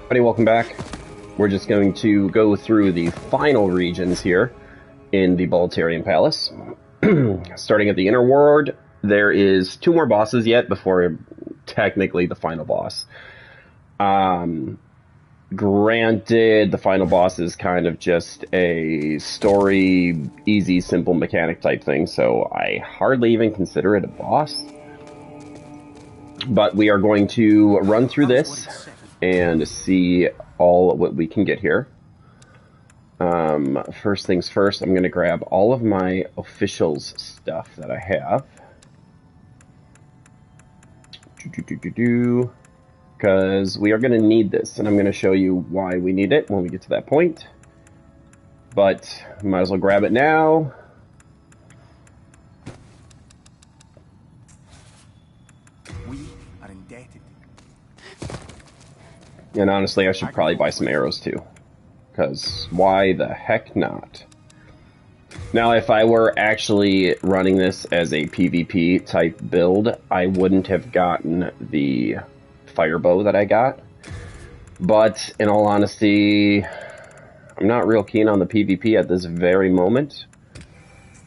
Everybody, welcome back. We're just going to go through the final regions here in the Boltarian Palace. Starting at the Inner World, there is 2 more bosses yet before technically the final boss. Granted, the final boss is kind of just a story, easy, simple mechanic type thing, so I hardly even consider it a boss. But we are going to run through this and see all what we can get here. First things first, I'm going to grab all of my officials stuff that I have. Because we are going to need this, and I'm going to show you why we need it when we get to that point. But might as well grab it now. We are indebted. And honestly, I should probably buy some arrows too. Because why the heck not? Now, if I were actually running this as a PvP type build, I wouldn't have gotten the fire bow that I got. But in all honesty, I'm not real keen on the PvP at this very moment.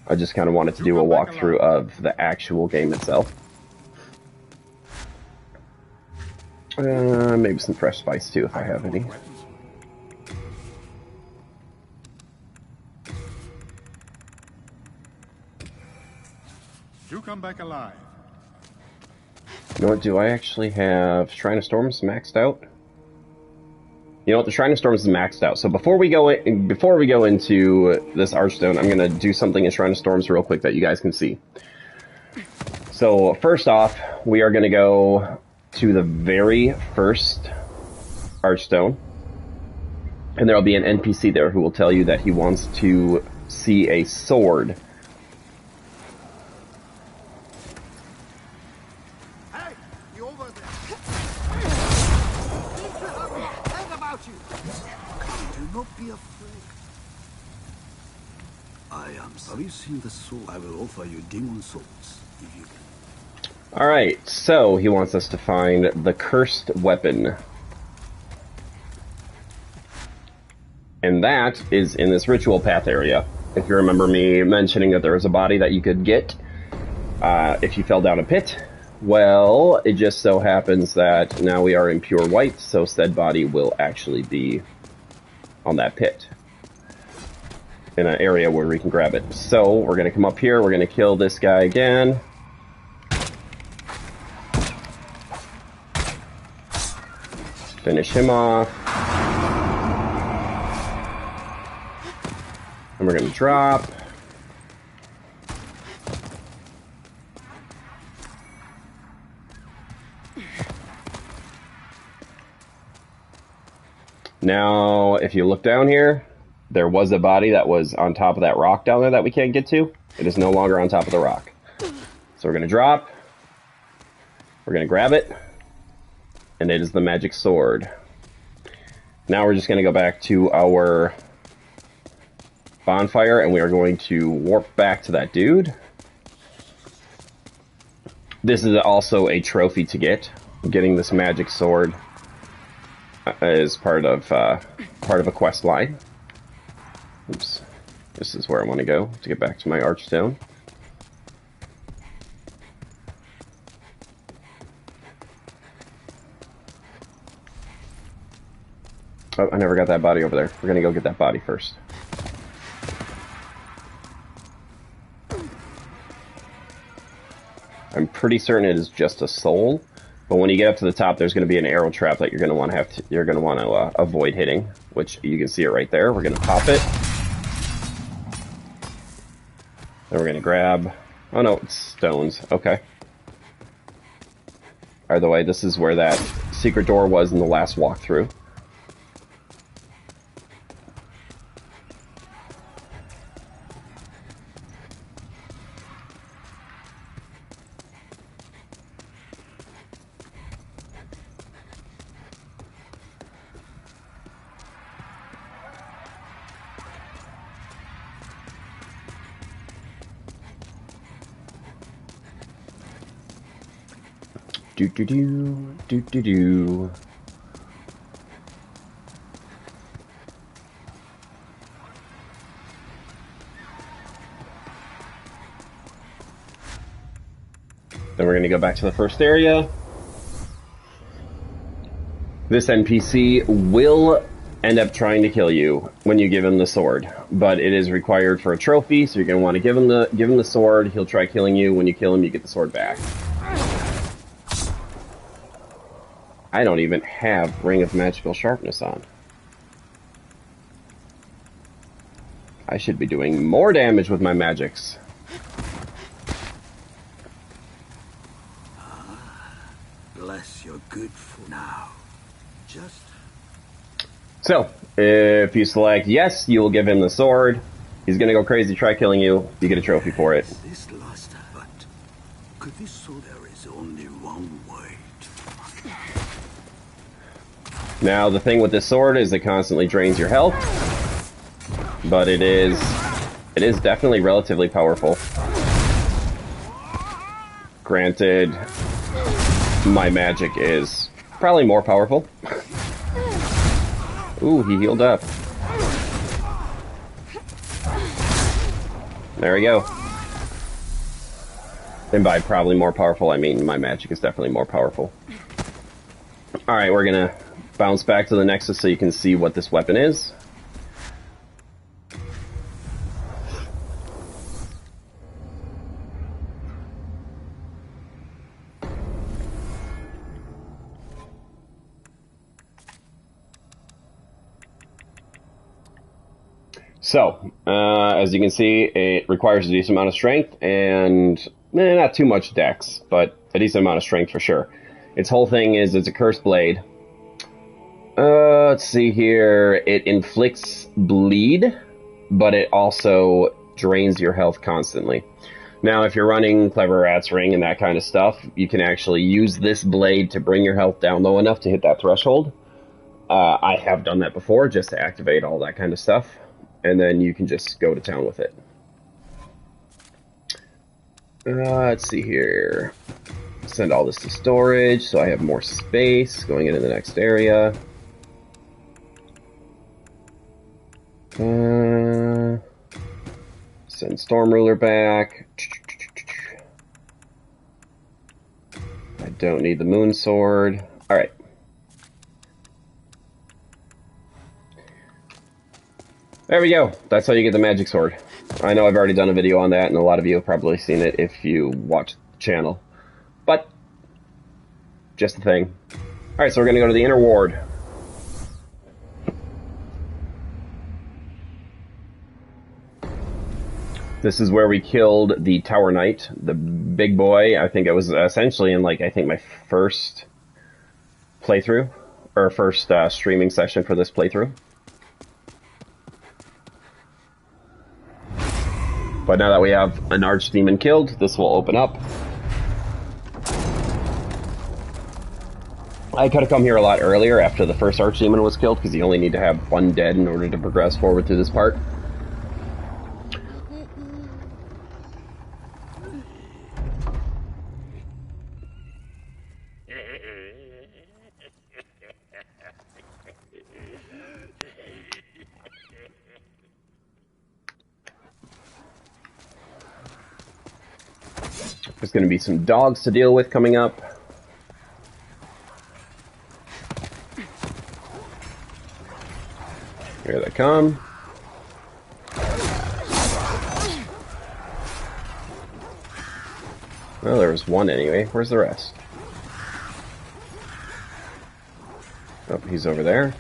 I just kind of wanted to do a walkthrough of the actual game itself. Maybe some fresh spice too, if I have any. You come back alive. You know what, do I actually have Shrine of Storms maxed out? You know what, the Shrine of Storms is maxed out. So before we go into this Archstone, I'm going to do something in Shrine of Storms real quick that you guys can see. So first off, we are going to go to the very first Archstone. And there will be an NPC there who will tell you that he wants to see a sword. Hey, you over there? Think about you. Do not be afraid. I am. Have you seen the sword? I will offer you demon swords if you can. Alright, so he wants us to find the cursed weapon. And that is in this ritual path area. If you remember me mentioning that there was a body that you could get if you fell down a pit, well, it just so happens that now we are in pure white, so said body will actually be on that pit. In an area where we can grab it. So, we're going to come up here, we're going to kill this guy again. Finish him off. And we're going to drop. Now, if you look down here, there was a body that was on top of that rock down there that we can't get to. It is no longer on top of the rock. So we're going to drop. We're going to grab it. And it is the magic sword. Now we're just going to go back to our bonfire, and we are going to warp back to that dude. This is also a trophy to get. Getting this magic sword is part of a quest line. Oops. This is where I want to go to get back to my archstone. Oh, I never got that body over there. We're gonna go get that body first. I'm pretty certain it is just a soul, but when you get up to the top, there's gonna be an arrow trap that you're gonna want to avoid hitting, which you can see it right there. We're gonna pop it. Then we're gonna grab. Oh no, it's stones. Okay. Either way, this is where that secret door was in the last walkthrough. Do. Then we're going to go back to the first area. This NPC will end up trying to kill you when you give him the sword, but it is required for a trophy, so you're going to want to give him the sword. He'll try killing you. When you kill him, you get the sword back. I don't even have Ring of Magical Sharpness on. I should be doing more damage with my magics. Bless your good for now. Just... So, if you select yes, you will give him the sword. He's gonna go crazy, try killing you. You get a trophy for it. This last, but could this so there is only one way to... Now, the thing with this sword is it constantly drains your health, but it is definitely relatively powerful. Granted, my magic is probably more powerful. Ooh, he healed up. There we go. And by probably more powerful, I mean my magic is definitely more powerful. Alright, we're gonna bounce back to the Nexus so you can see what this weapon is. So, as you can see, it requires a decent amount of strength and not too much dex, but a decent amount of strength for sure. Its whole thing is it's a cursed blade. Let's see here. It inflicts bleed, but it also drains your health constantly. Now, if you're running Clever Rat's Ring and that kind of stuff, you can actually use this blade to bring your health down low enough to hit that threshold. I have done that before just to activate all that kind of stuff. And then you can just go to town with it. Let's see here. Send all this to storage so I have more space going into the next area. Send Storm Ruler back. I don't need the Moon Sword. Alright. There we go. That's how you get the magic sword. I know I've already done a video on that, and a lot of you have probably seen it if you watch the channel. But, just a thing. Alright, so we're going to go to the Inner Ward. This is where we killed the Tower Knight, the big boy. I think it was essentially in, like, I think my first playthrough, or first streaming session for this playthrough. But now that we have an archdemon killed, this will open up. I could have come here a lot earlier after the first archdemon was killed, because you only need to have one dead in order to progress forward through this part. There's going to be some dogs to deal with coming up. Here they come. Well, there was one anyway. Where's the rest? Oh, he's over there.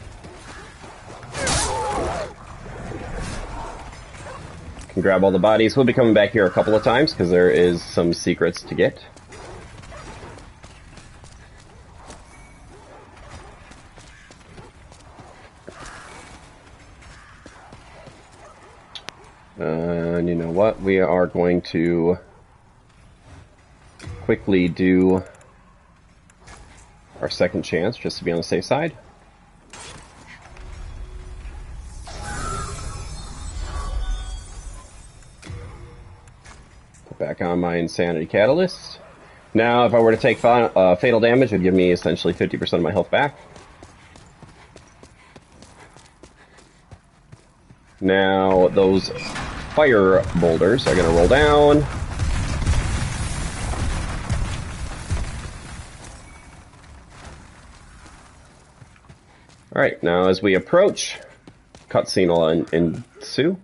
Can grab all the bodies. We'll be coming back here a couple of times because there is some secrets to get. And you know what? We are going to quickly do our second chance just to be on the safe side. Back on my Insanity Catalyst. Now, if I were to take fatal damage, it would give me essentially 50% of my health back. Now, those fire boulders are going to roll down. Alright, now as we approach, cutscene will ensue.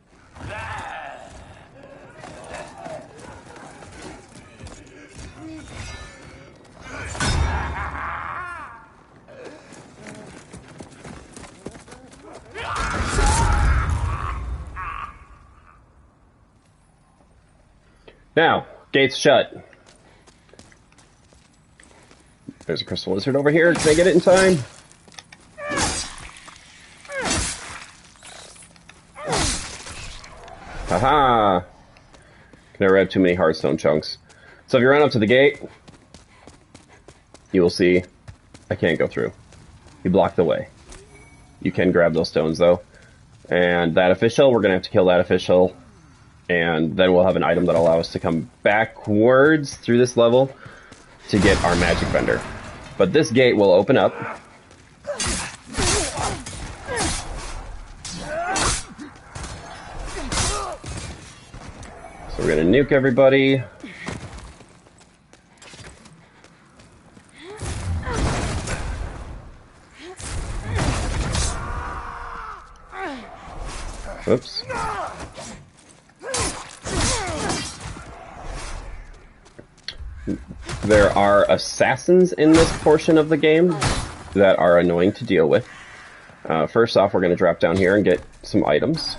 Now, gates shut. There's a crystal lizard over here. Can I get it in time? Haha! Can never have too many hardstone chunks. So if you run up to the gate, you will see I can't go through. You blocked the way. You can grab those stones though. And that official, we're gonna have to kill that official. And then we'll have an item that'll allow us to come backwards through this level to get our magic vendor. But this gate will open up. So we're gonna nuke everybody. Oops. There are assassins in this portion of the game that are annoying to deal with. First off, we're going to drop down here and get some items.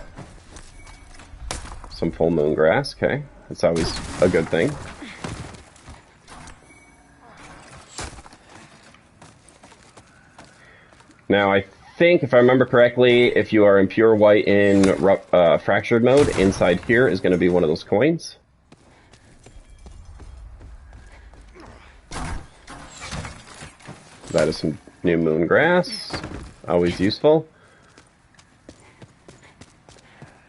Some full moon grass, okay. That's always a good thing. Now, I think, if I remember correctly, if you are in pure white in fractured mode, inside here is going to be one of those coins. That is some new moon grass. Always useful.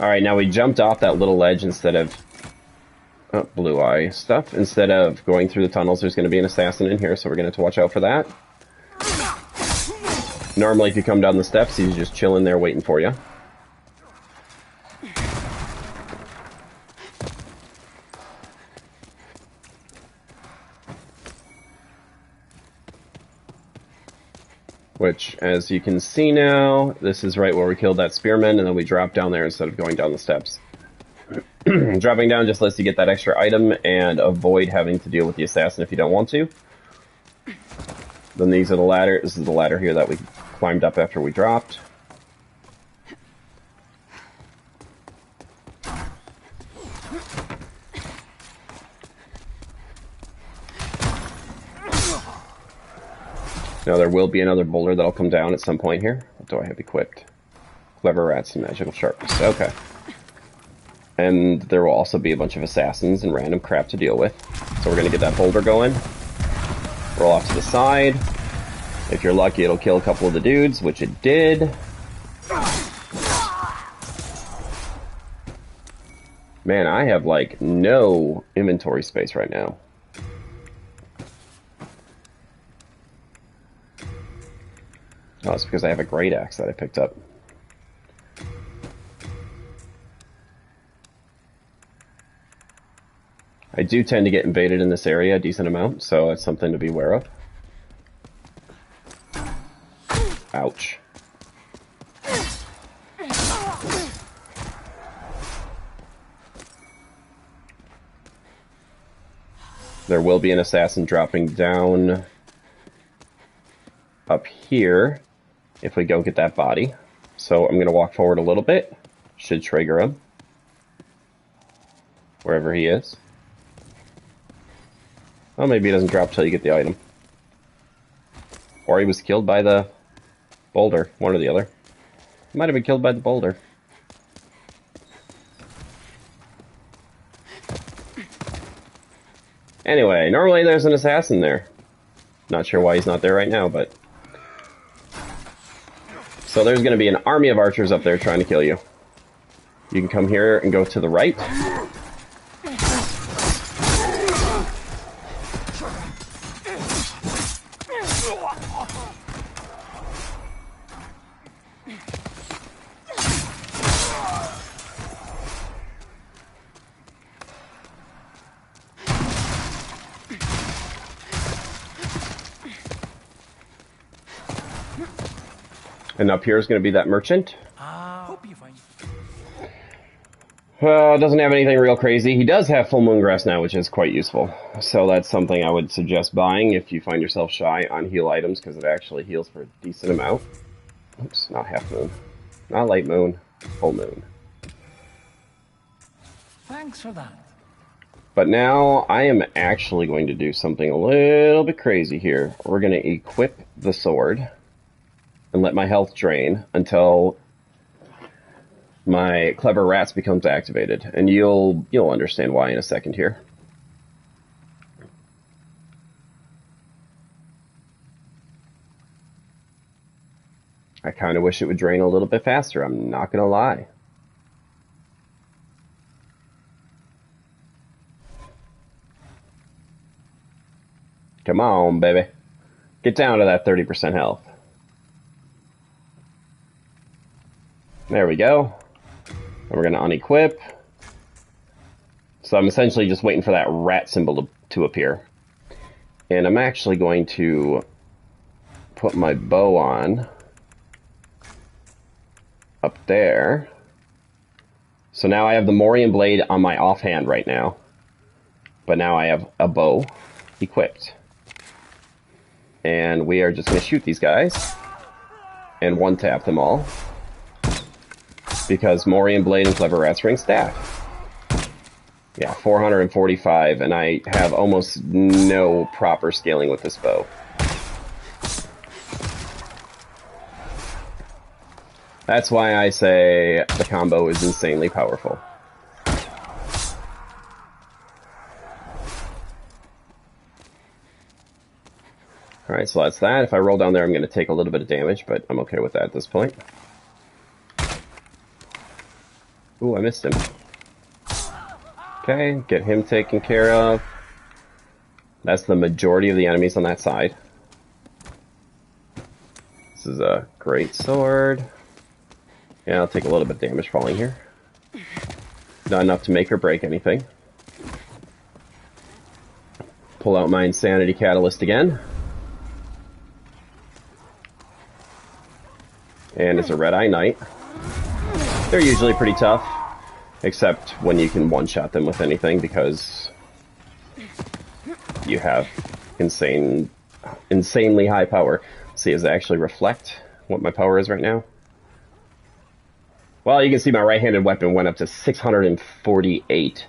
Alright, now we jumped off that little ledge instead of... Oh, blue eye stuff. Instead of going through the tunnels, there's going to be an assassin in here, so we're going to have to watch out for that. Normally, if you come down the steps, he's just chilling there waiting for you. Which, as you can see now, this is right where we killed that spearman, and then we dropped down there instead of going down the steps. Dropping down just lets you get that extra item and avoid having to deal with the assassin if you don't want to. Then these are the ladder. This is the ladder here that we climbed up after we dropped. Now there will be another boulder that'll come down at some point here. What do I have equipped? Clever rats and magical sharpness. Okay. And there will also be a bunch of assassins and random crap to deal with. So we're going to get that boulder going. Roll off to the side. If you're lucky, it'll kill a couple of the dudes, which it did. Man, I have, like, no inventory space right now. Oh, it's because I have a great axe that I picked up. I do tend to get invaded in this area a decent amount, so it's something to be aware of. Ouch. There will be an assassin dropping down up here if we go get that body. So I'm going to walk forward a little bit. Should trigger him. Wherever he is. Oh, maybe he doesn't drop till you get the item. Or he was killed by the boulder. One or the other. He might have been killed by the boulder. Anyway, normally there's an assassin there. Not sure why he's not there right now, but... So there's going to be an army of archers up there trying to kill you. You can come here and go to the right. And up here is going to be that merchant. Hope you find. Doesn't have anything real crazy. He does have full moon grass now, which is quite useful. So that's something I would suggest buying if you find yourself shy on heal items, because it actually heals for a decent amount. Oops, not half moon. Not late moon. Full moon. Thanks for that. But now I am actually going to do something a little bit crazy here. We're going to equip the sword and let my health drain until my clever rats becomes activated, and you'll understand why in a second here. I kind of wish it would drain a little bit faster, I'm not gonna lie. Come on, baby. Get down to that 30% health. There we go. And we're going to unequip. So I'm essentially just waiting for that rat symbol to appear. And I'm actually going to put my bow on up there. So now I have the Morian blade on my offhand right now. But now I have a bow equipped. And we are just going to shoot these guys. And one-tap them all. Because Morian blade and clever rats ring staff. Yeah, 445, and I have almost no proper scaling with this bow. That's why I say the combo is insanely powerful. Alright, so that's that. If I roll down there, I'm going to take a little bit of damage, but I'm okay with that at this point. Ooh, I missed him. Okay, get him taken care of. That's the majority of the enemies on that side. This is a great sword. Yeah, I'll take a little bit of damage falling here. Not enough to make or break anything. Pull out my insanity catalyst again. And it's a red-eye knight. They're usually pretty tough, except when you can one-shot them with anything, because you have insanely high power. Let's see, does it actually reflect what my power is right now? Well, you can see my right-handed weapon went up to 648.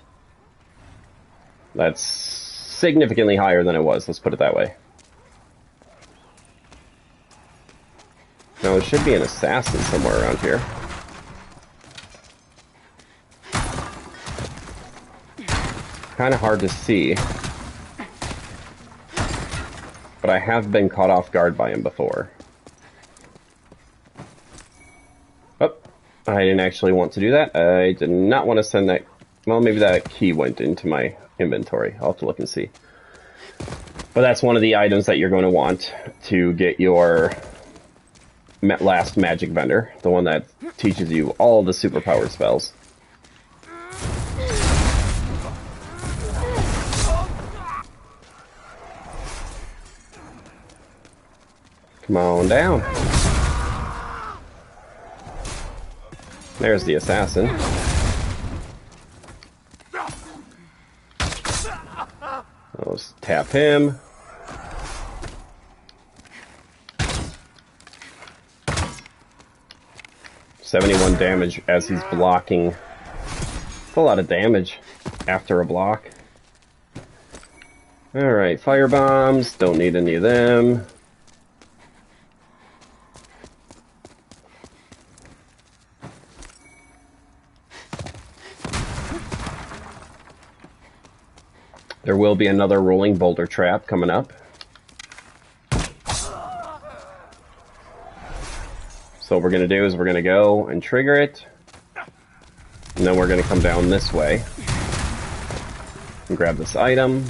That's significantly higher than it was, let's put it that way. Now, there should be an assassin somewhere around here. Kind of hard to see, but I have been caught off guard by him before. Oh, I didn't actually want to do that. I did not want to send that. Well, maybe that key went into my inventory. I'll have to look and see. But that's one of the items that you're going to want to get your last magic vendor, the one that teaches you all the superpowered spells. Come on down. There's the assassin. Let's tap him. $71 damage as he's blocking. That's a lot of damage after a block. Alright, fire bombs. Don't need any of them. There will be another rolling boulder trap coming up. So what we're going to do is we're going to go and trigger it. And then we're going to come down this way. And grab this item.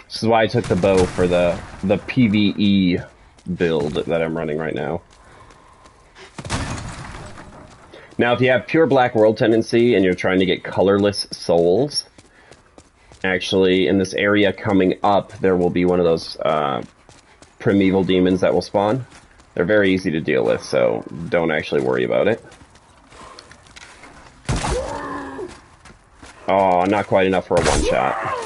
This is why I took the bow for the PvE build that I'm running right now. Now, if you have pure black world tendency and you're trying to get colorless souls, actually, in this area coming up, there will be one of those primeval demons that will spawn. They're very easy to deal with, so don't actually worry about it. Oh, not quite enough for a one-shot.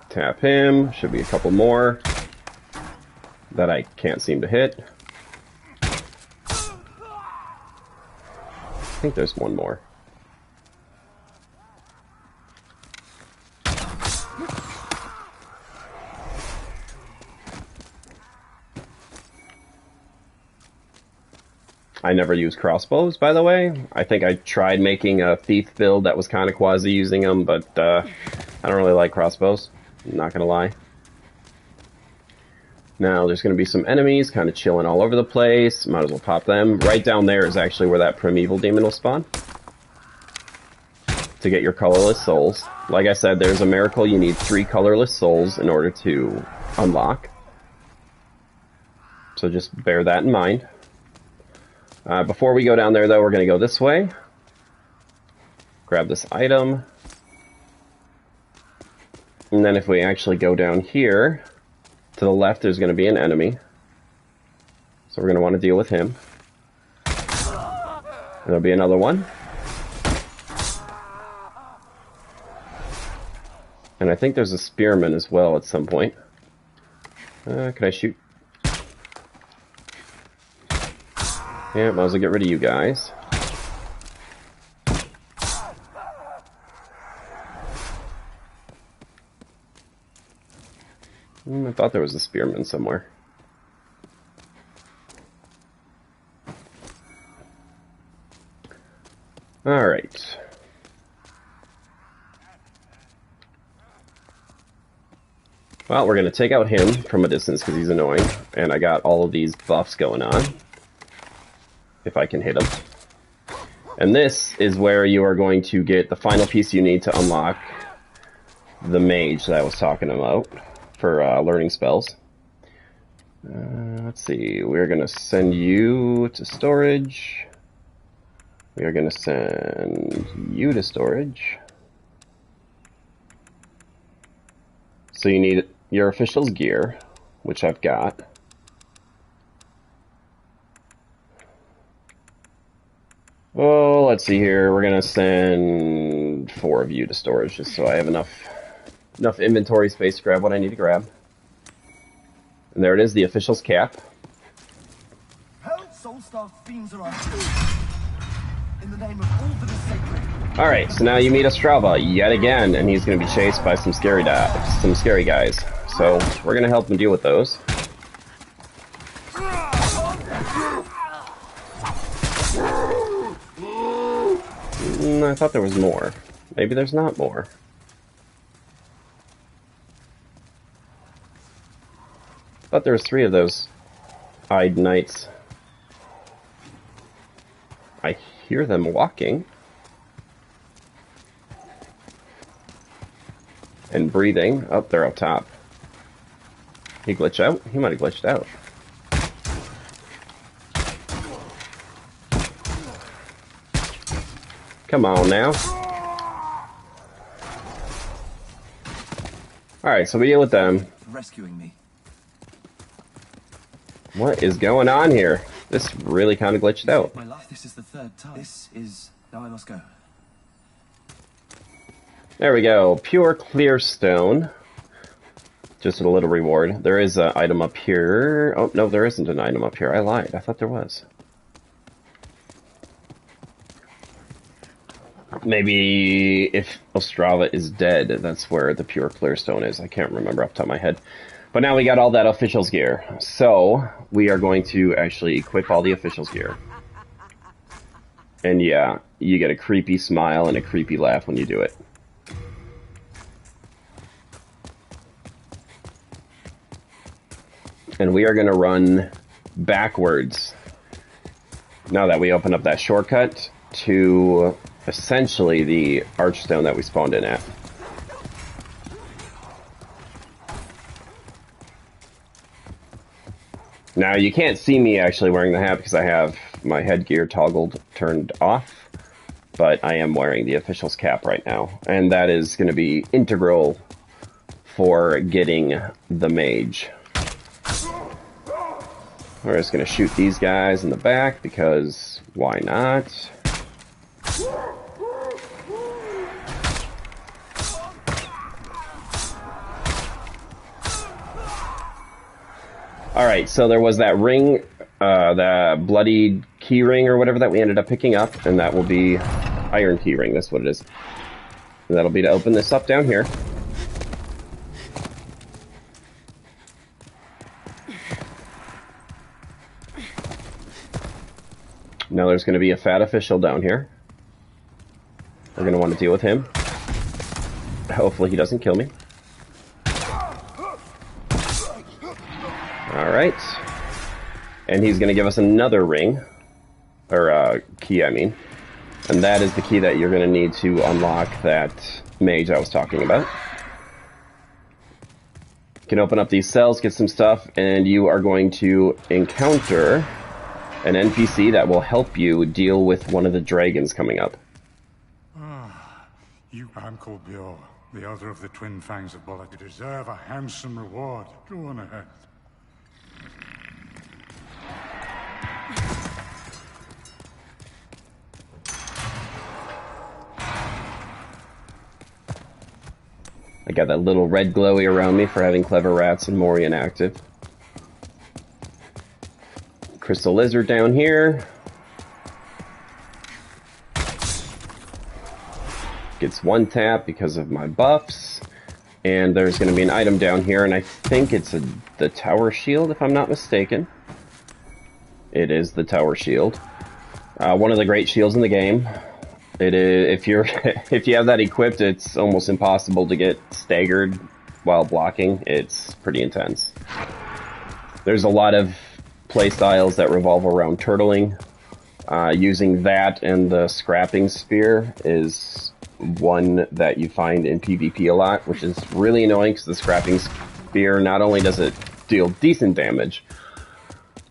Tap him. Should be a couple more that I can't seem to hit. I think there's one more. I never use crossbows, by the way. I think I tried making a thief build that was kind of quasi using them, but I don't really like crossbows. I'm not gonna lie. Now, there's gonna be some enemies kind of chilling all over the place. Might as well pop them. Right down there is actually where that primeval demon will spawn. To get your colorless souls. Like I said, there's a miracle. You need 3 colorless souls in order to unlock. So just bear that in mind. Before we go down there, though, we're going to go this way. Grab this item. And then if we actually go down here, to the left, there's going to be an enemy. So we're going to want to deal with him. There'll be another one. And I think there's a spearman as well at some point. Can I shoot? Yeah, might as well get rid of you guys. I thought there was a spearman somewhere. Alright. Well, we're going to take out him from a distance because he's annoying. And I got all of these buffs going on. If I can hit him. And this is where you are going to get the final piece you need to unlock the mage that I was talking about for learning spells. Let's see, we're going to send you to storage. We are going to send you to storage. So you need your official's gear, which I've got. Oh, let's see here. We're gonna send 4 of you to storage just so I have enough inventory space to grab what I need to grab. And there it is, the official's cap. Alright, so now you meet Ostrava yet again, and he's gonna be chased by some scary guys. So we're gonna help him deal with those. I thought there was more. Maybe there's not more. I thought there was 3 of those eyed knights. I hear them walking. And breathing. Oh, they're up top. He glitched out? He might have glitched out. Come on now. Alright, so we deal with them. Rescuing me. What is going on here? This really kind of glitched out. My life. This is the 3rd time. This is... Now I must go. There we go. Pure clear stone. Just a little reward. There is an item up here. Oh, no, there isn't an item up here. I lied. I thought there was. Maybe if Ostrava is dead, that's where the pure clear stone is. I can't remember off the top of my head. But now we got all that official's gear. So we are going to actually equip all the official's gear. And yeah, you get a creepy smile and a creepy laugh when you do it. And we are going to run backwards. Now that we open up that shortcut, to essentially the archstone that we spawned in at. Now, you can't see me actually wearing the hat because I have my headgear turned off, but I am wearing the official's cap right now, and that is going to be integral for getting the mage. We're just going to shoot these guys in the back because why not? Alright, so there was that ring, the bloodied key ring or whatever that we ended up picking up, and that will be iron key ring, that's what it is. And that'll be to open this up down here. Now there's going to be a fat official down here. We're going to want to deal with him. Hopefully he doesn't kill me. Alright. And he's going to give us another ring. Or, key, I mean. And that is the key that you're going to need to unlock that mage I was talking about. You can open up these cells, get some stuff, and you are going to encounter an NPC that will help you deal with one of the dragons coming up. I'm called Bior, the elder of the Twin Fangs of Bullet. You deserve a handsome reward. Go on ahead. I got that little red glowy around me for having clever rats and Morian active. Crystal lizard down here. Gets one tap because of my buffs. And there's going to be an item down here, and I think it's the tower shield, if I'm not mistaken. It is the tower shield. One of the great shields in the game. It is, if you have that equipped, it's almost impossible to get staggered while blocking. It's pretty intense. There's a lot of playstyles that revolve around turtling. Using that and the scrapping spear is one that you find in PvP a lot, which is really annoying because the scrapping spear, not only does it deal decent damage,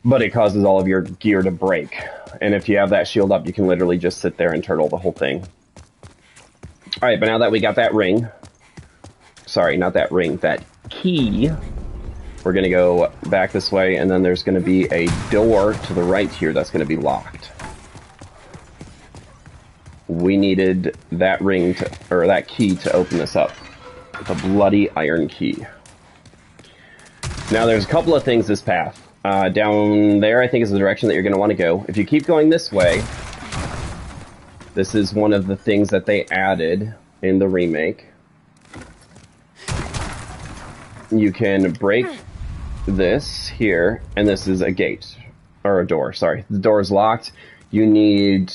but it causes all of your gear to break. And if you have that shield up, you can literally just sit there and turtle the whole thing. Alright, but now that we got that ring, sorry, not that ring, that key, we're going to go back this way, and then there's going to be a door to the right here that's going to be locked. We needed that ring to, or that key to open this up. The bloody iron key. Now there's a couple of things this path. Down there I think is the direction that you're going to want to go. If you keep going this way, this is one of the things that they added in the remake. You can break this here, and this is a gate. Or a door, sorry. The door is locked. You need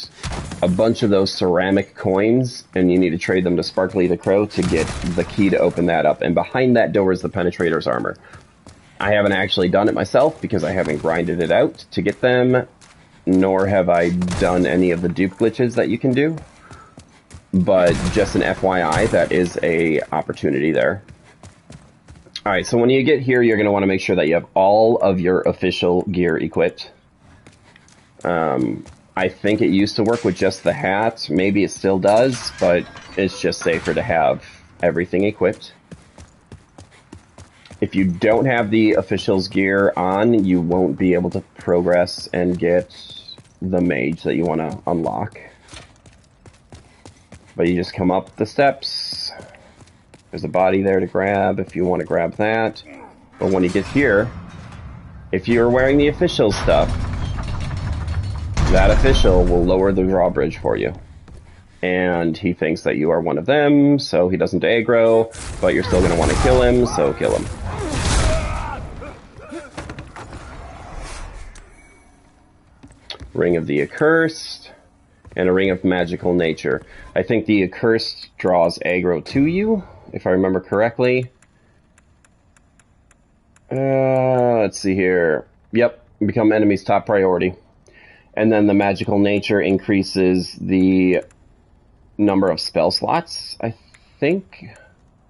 a bunch of those ceramic coins, and you need to trade them to Sparkly the Crow to get the key to open that up. And behind that door is the Penetrator's armor. I haven't actually done it myself because I haven't grinded it out to get them, nor have I done any of the dupe glitches that you can do. But just an FYI, that is a opportunity there. Alright, so when you get here, you're going to want to make sure that you have all of your official gear equipped. I think it used to work with just the hat. Maybe it still does, but it's just safer to have everything equipped. If you don't have the official's gear on, you won't be able to progress and get the mage that you want to unlock. But you just come up the steps. There's a body there to grab if you want to grab that. But when you get here, if you're wearing the official stuff, that official will lower the drawbridge for you. And he thinks that you are one of them, so he doesn't aggro, but you're still going to want to kill him, so kill him. Ring of the Accursed, and a Ring of Magical Nature. I think the Accursed draws aggro to you, if I remember correctly. Let's see here. Yep, become enemy's top priority. And then the magical nature increases the number of spell slots, I think.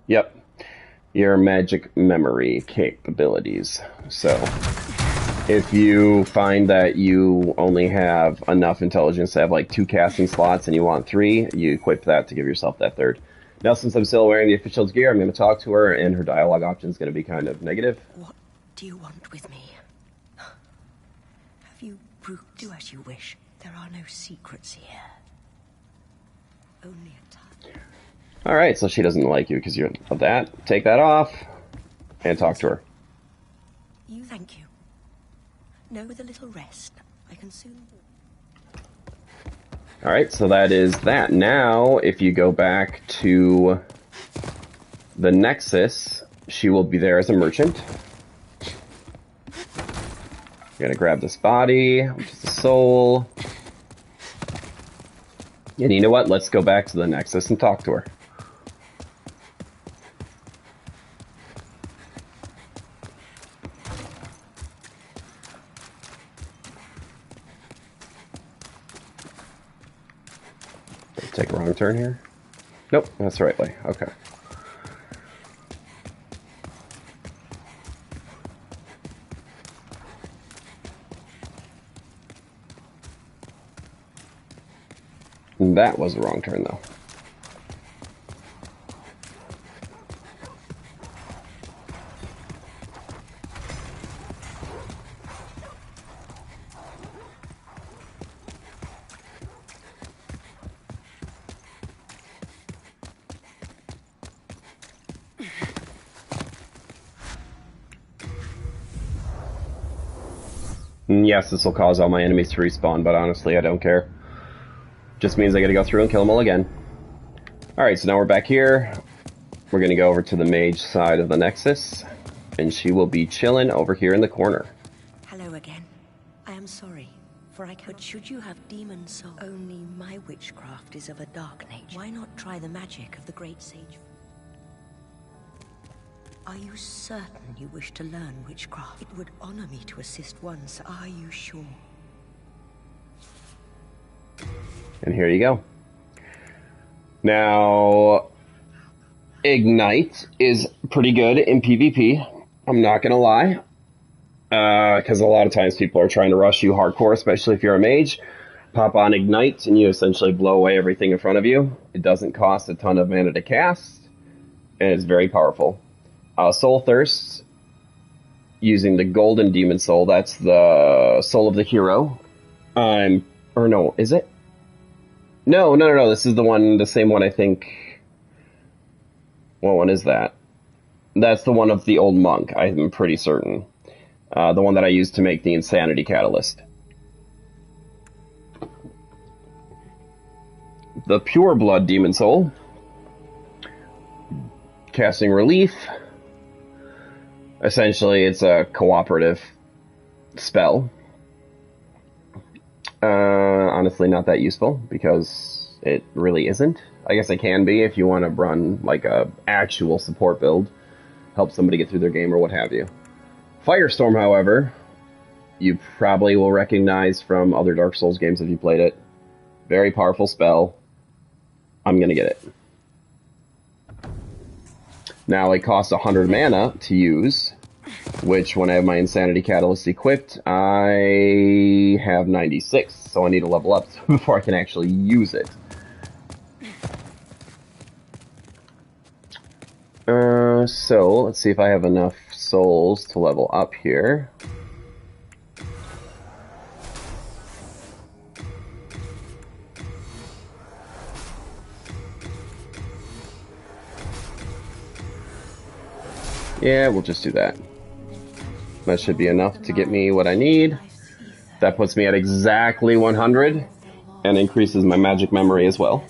Yep. Your magic memory capabilities. So, if you find that you only have enough intelligence to have like 2 casting slots and you want 3, you equip that to give yourself that 3rd. Now, since I'm still wearing the official's gear, I'm going to talk to her, and her dialogue option is going to be kind of negative. What do you want with me? Have you brute? Do as you wish. There are no secrets here. Only a touch. Alright, so she doesn't like you because you're of that. Take that off, and talk to her. You thank you. No, with a little rest, I can soon... Alright, so that is that. Now, if you go back to the Nexus, she will be there as a merchant. I'm gonna grab this body, which is the soul. And you know what? Let's go back to the Nexus and talk to her. Take a wrong turn here? Nope, that's the right way. Okay. That was the wrong turn, though. Yes, this will cause all my enemies to respawn, but honestly, I don't care. Just means I gotta go through and kill them all again. Alright, so now we're back here. We're gonna go over to the mage side of the Nexus, and she will be chilling over here in the corner. Hello again. I am sorry, for I can... But should you have demon soul, only my witchcraft is of a dark nature. Why not try the magic of the great sage? Are you certain you wish to learn witchcraft? It would honor me to assist one, so are you sure? And here you go. Now, Ignite is pretty good in PvP. I'm not gonna lie. Because a lot of times people are trying to rush you hardcore, especially if you're a mage. Pop on Ignite and you essentially blow away everything in front of you. It doesn't cost a ton of mana to cast, and it's very powerful. Soul Thirst, using the Golden Demon Soul, that's the soul of the hero. Or no, is it? No, this is the same one I think. What one is that? That's the one of the old monk, I'm pretty certain. The one that I used to make the Insanity Catalyst. The Pure Blood Demon Soul. Casting Relief. Essentially, it's a cooperative spell. Honestly, not that useful, because it really isn't. I guess it can be if you want to run, like, a actual support build. Help somebody get through their game or what have you. Firestorm, however, you probably will recognize from other Dark Souls games if you played it. Very powerful spell. I'm gonna get it. Now, it costs 100 mana to use, which, when I have my Insanity Catalyst equipped, I have 96, so I need to level up before I can actually use it. So, let's see if I have enough souls to level up here. Yeah, we'll just do that. That should be enough to get me what I need. That puts me at exactly 100 and increases my magic memory as well.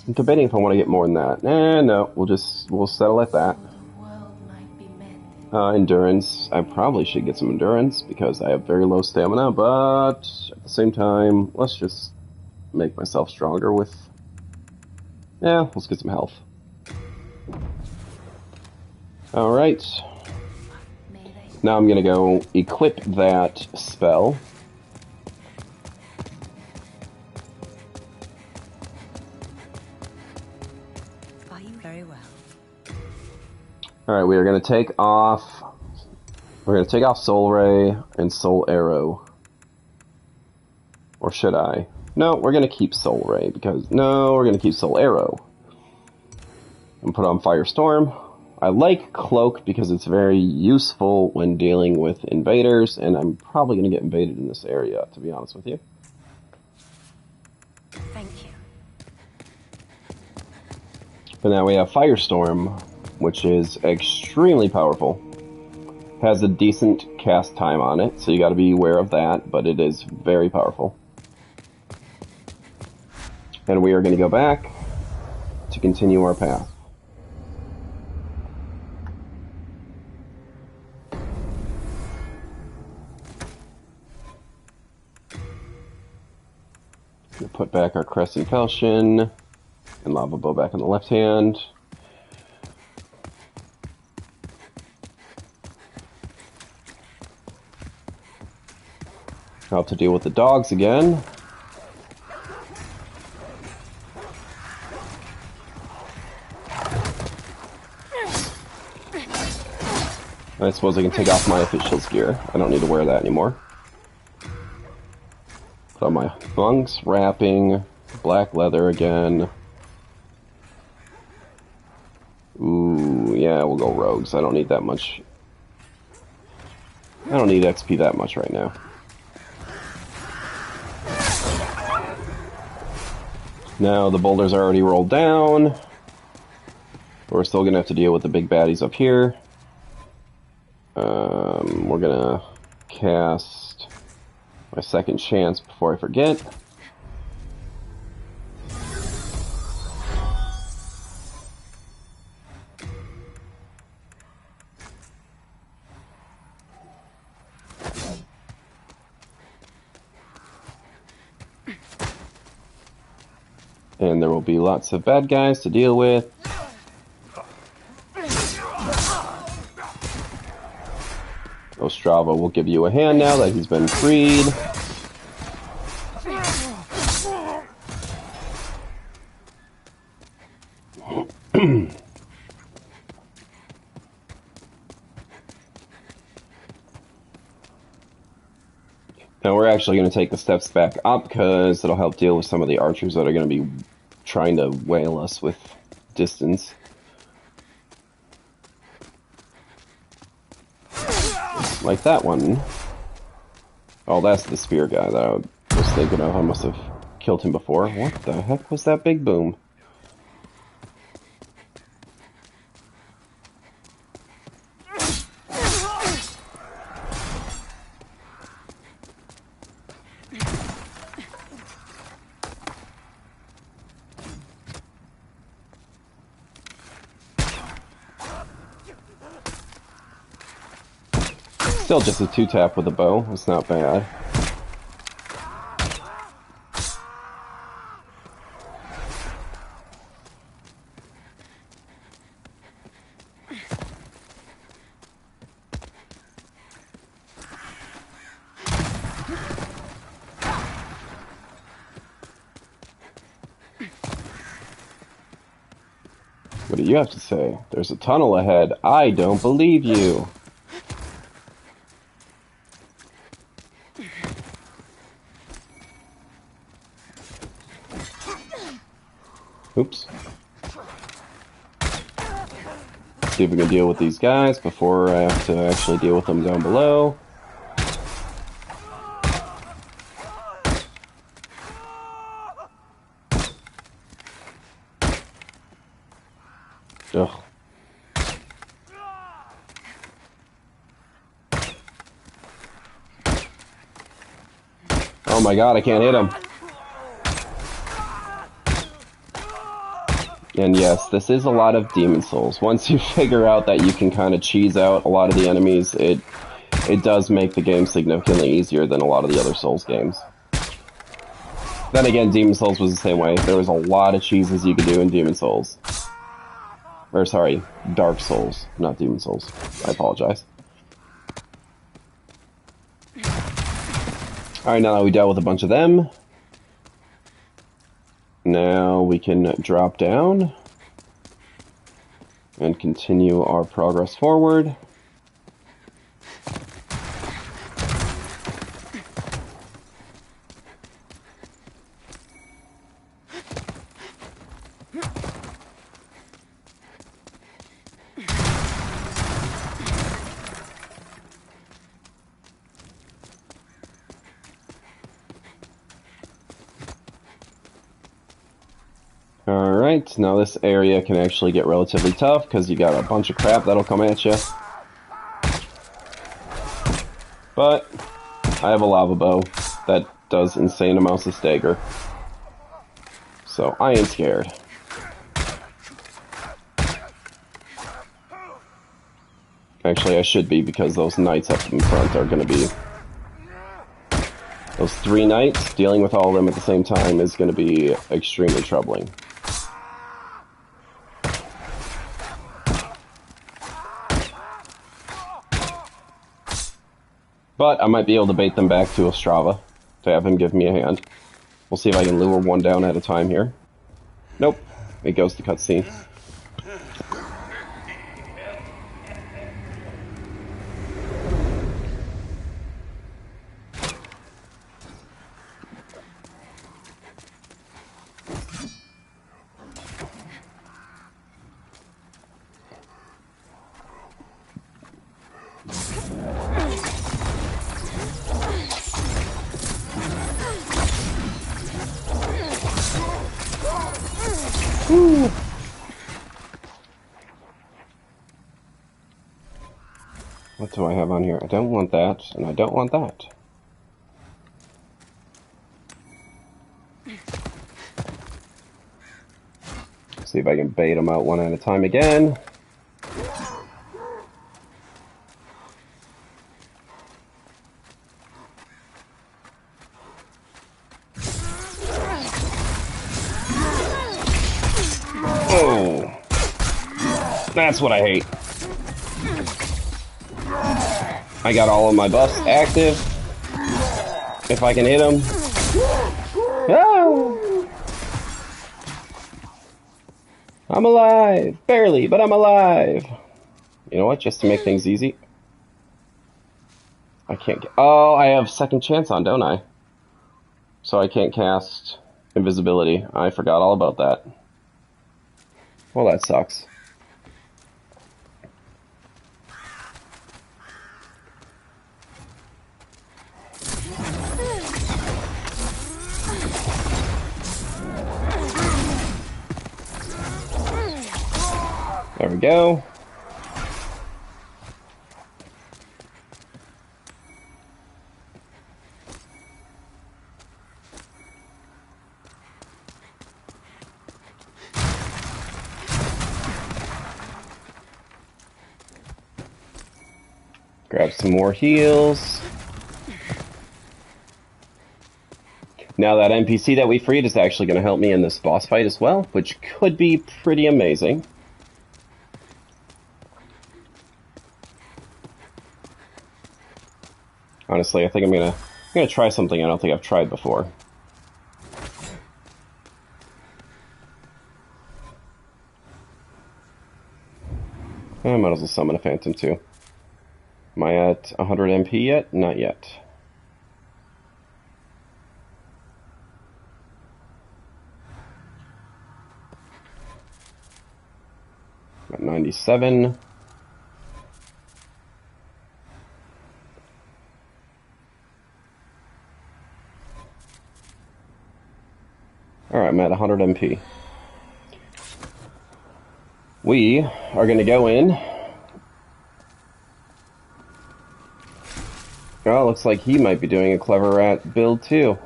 I'm debating if I want to get more than that. No, we'll settle at that. Endurance. I probably should get some endurance because I have very low stamina, but at the same time, let's just make myself stronger with... Yeah, let's get some health. Alright. Now I'm gonna go equip that spell. Are you very well? Alright, we are gonna take off... We're gonna take off Soul Ray and Soul Arrow. Or should I? No, we're gonna keep Soul Ray because... No, we're gonna keep Soul Arrow. And put on Firestorm. I like Cloak because it's very useful when dealing with invaders, and I'm probably gonna get invaded in this area, to be honest with you. Thank you. But now we have Firestorm, which is extremely powerful. Has a decent cast time on it, so you gotta be aware of that, but it is very powerful. And we are gonna go back to continue our path. We'll put back our Crescent Falchion and Lava Bow back on the left hand. Now to deal with the dogs again. I suppose I can take off my official's gear. I don't need to wear that anymore. Put on my bunks, wrapping, black leather again. Ooh, yeah, we'll go rogues. I don't need that much. I don't need XP that much right now. Now the boulders are already rolled down. We're still gonna have to deal with the big baddies up here. We're gonna cast my second chance before I forget. And there will be lots of bad guys to deal with. Ostrava will give you a hand now that he's been freed. Now we're actually going to take the steps back up because it'll help deal with some of the archers that are going to be trying to whale us with distance. Like that one. Oh, that's the spear guy that I was thinking of. I must have killed him before. What the heck was that big boom? Still just a 2-tap with a bow. It's not bad. What do you have to say? There's a tunnel ahead. I don't believe you. Oops. See if we can deal with these guys before I have to actually deal with them down below. Ugh. Oh my god, I can't hit him. And yes, this is a lot of Demon Souls. Once you figure out that you can kind of cheese out a lot of the enemies, it does make the game significantly easier than a lot of the other Souls games. Then again, Demon Souls was the same way. There was a lot of cheeses you could do in Demon Souls. Or sorry, Dark Souls, not Demon Souls. I apologize. Alright, now that we dealt with a bunch of them, now we can drop down and continue our progress forward. Alright, now this area can actually get relatively tough because you got a bunch of crap that'll come at you. But I have a lava bow that does insane amounts of stagger. So I ain't scared. Actually, I should be, because those knights up in front are going to be... Those 3 knights, dealing with all of them at the same time is going to be extremely troubling. But I might be able to bait them back to Ostrava to have him give me a hand. We'll see if I can lure one down at a time here. Nope. It goes to cutscene. What do I have on here? I don't want that, and I don't want that. See if I can bait them out one at a time again. Oh, that's what I hate. I got all of my buffs active. If I can hit them. Oh! I'm alive. Barely, but I'm alive. You know what? Just to make things easy. I can't get... Oh, I have second chance on, don't I? So I can't cast invisibility. I forgot all about that. Well, that sucks. There we go. Grab some more heals. Now that NPC that we freed is actually going to help me in this boss fight as well, which could be pretty amazing. Honestly, I think I'm gonna try something I don't think I've tried before. I might as well summon a phantom too. Am I at 100 MP yet? Not yet. I'm at 97. Alright, I'm at 100 MP. We are going to go in. Oh, looks like he might be doing a clever rat build too.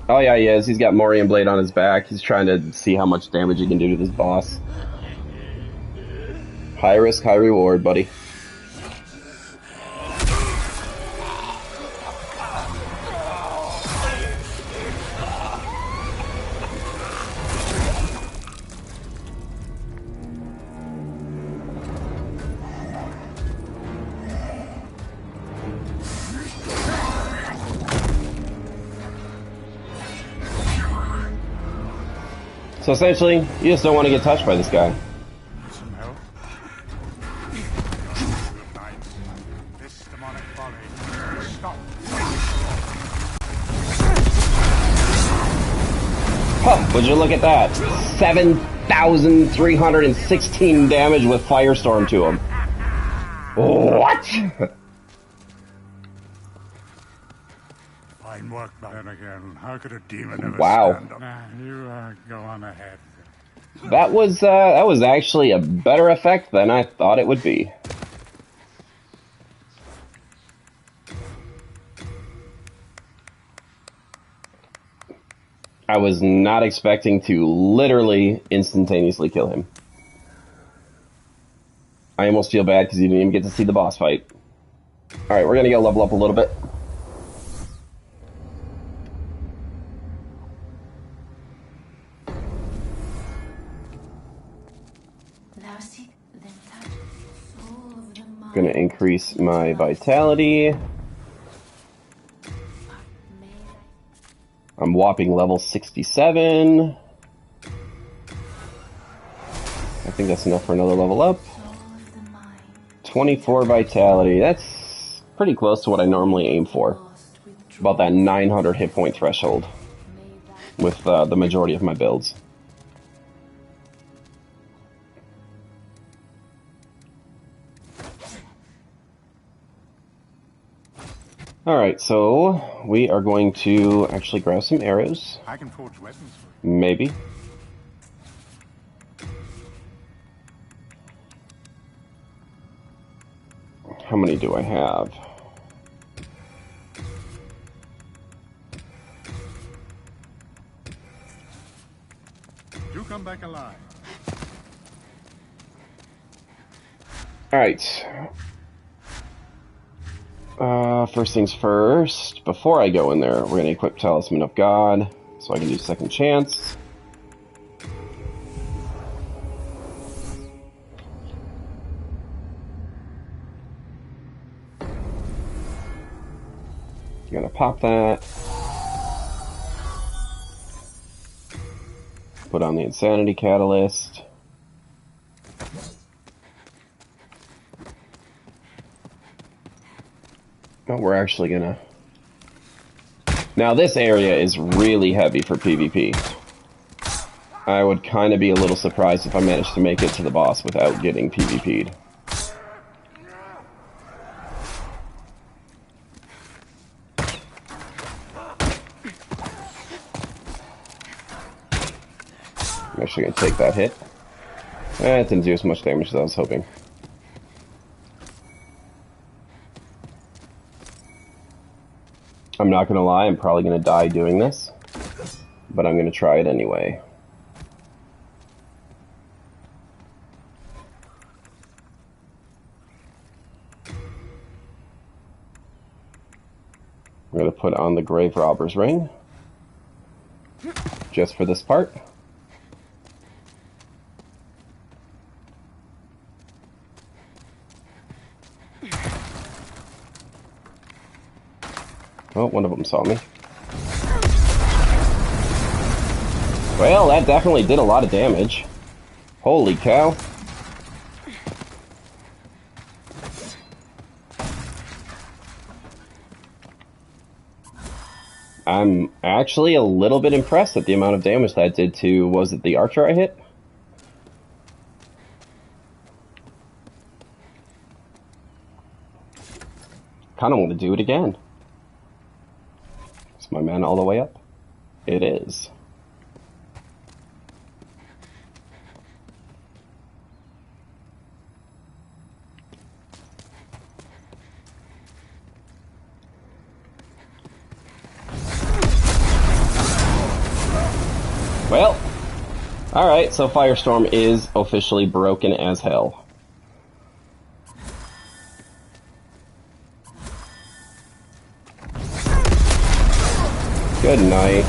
Oh yeah, he is. He's got Morian Blade on his back. He's trying to see how much damage he can do to this boss. High risk, high reward, buddy. So essentially, you just don't want to get touched by this guy. Some help? Good night. This demonic folly. Stop. Huh, would you look at that? 7,316 damage with Firestorm to him. What? Fine work, then again. How could a demon ever Wow. stand up? Nah, you go on ahead. That was actually a better effect than I thought it would be. I was not expecting to literally instantaneously kill him. I almost feel bad because you didn't even get to see the boss fight. Alright, we're gonna go level up a little bit. Gonna increase my vitality. I'm whopping level 67. I think that's enough for another level up. 24 vitality. That's pretty close to what I normally aim for. About that 900 hit point threshold with the majority of my builds. Alright, so we are going to actually grab some arrows. I can forge weapons for you. Maybe. How many do I have? You come back alive. Alright. First things first, before I go in there, we're going to equip Talisman of God, so I can do Second Chance. You're going to pop that. Put on the Insanity Catalyst. Oh, we're actually gonna... Now this area is really heavy for PvP. I would kind of be a little surprised if I managed to make it to the boss without getting PvP'd. I'm actually gonna take that hit. It didn't do as much damage as I was hoping. I'm not gonna lie, I'm probably gonna die doing this, but I'm gonna try it anyway. I'm gonna put on the Grave Robber's Ring, just for this part. Oh, one of them saw me. Well, that definitely did a lot of damage. Holy cow. I'm actually a little bit impressed at the amount of damage that did to, was it the archer I hit? Kinda want to do it again. Is my mana all the way up? It is. Well, alright, so Firestorm is officially broken as hell. Good night.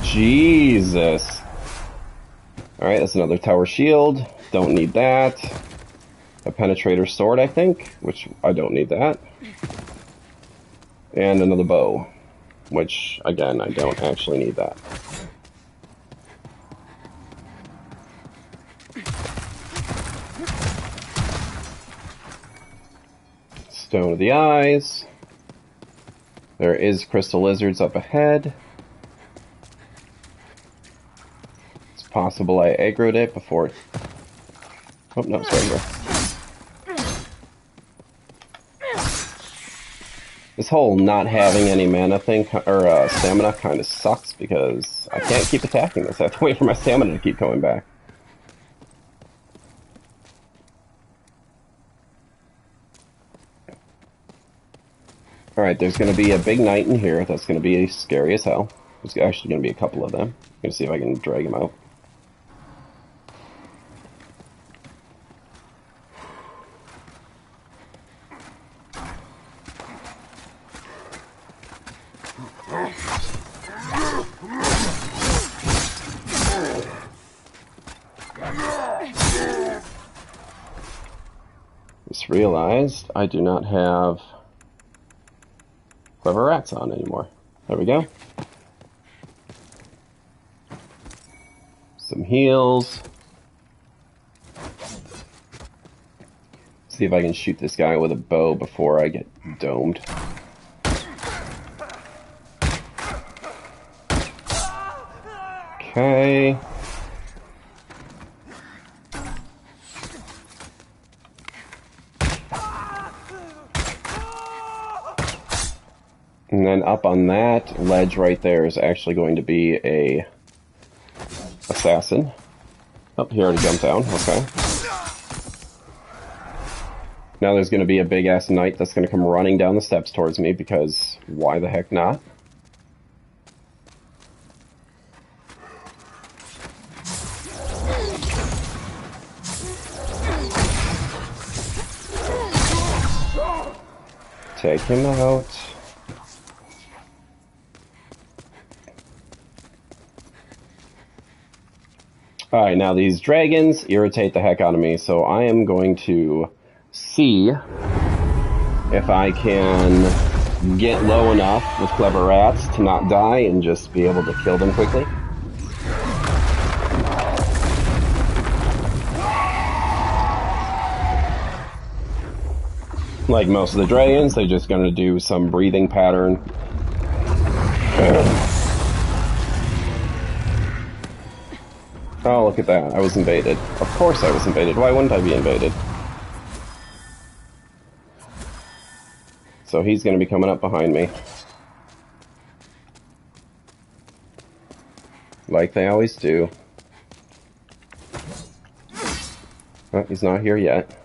Jesus. Alright, that's another tower shield. Don't need that. A penetrator sword, I think, which I don't need that. And another bow, which, again, I don't actually need that. Stone of the Eyes. There is crystal lizards up ahead. It's possible I aggroed it before it... Oh, no, it's right here. This whole not having any mana thing, or stamina, kind of sucks because I can't keep attacking this. I have to wait for my stamina to keep coming back. Alright, there's going to be a big knight in here that's going to be scary as hell. There's actually going to be a couple of them. I'm going to see if I can drag him out. Just realized I do not have Clever Rats on anymore. There we go. Some heals. See if I can shoot this guy with a bow before I get domed. Okay. And then up on that ledge right there is actually going to be a assassin. Oh, he already jumped down. Okay. Now there's going to be a big-ass knight that's going to come running down the steps towards me because why the heck not? Take him out. Alright, now these dragons irritate the heck out of me, so I am going to see if I can get low enough with Clever Rats to not die and just be able to kill them quickly. Like most of the dragons, they're just going to do some breathing pattern. Oh, look at that. I was invaded. Of course I was invaded. Why wouldn't I be invaded? So he's going to be coming up behind me. Like they always do. Oh, he's not here yet.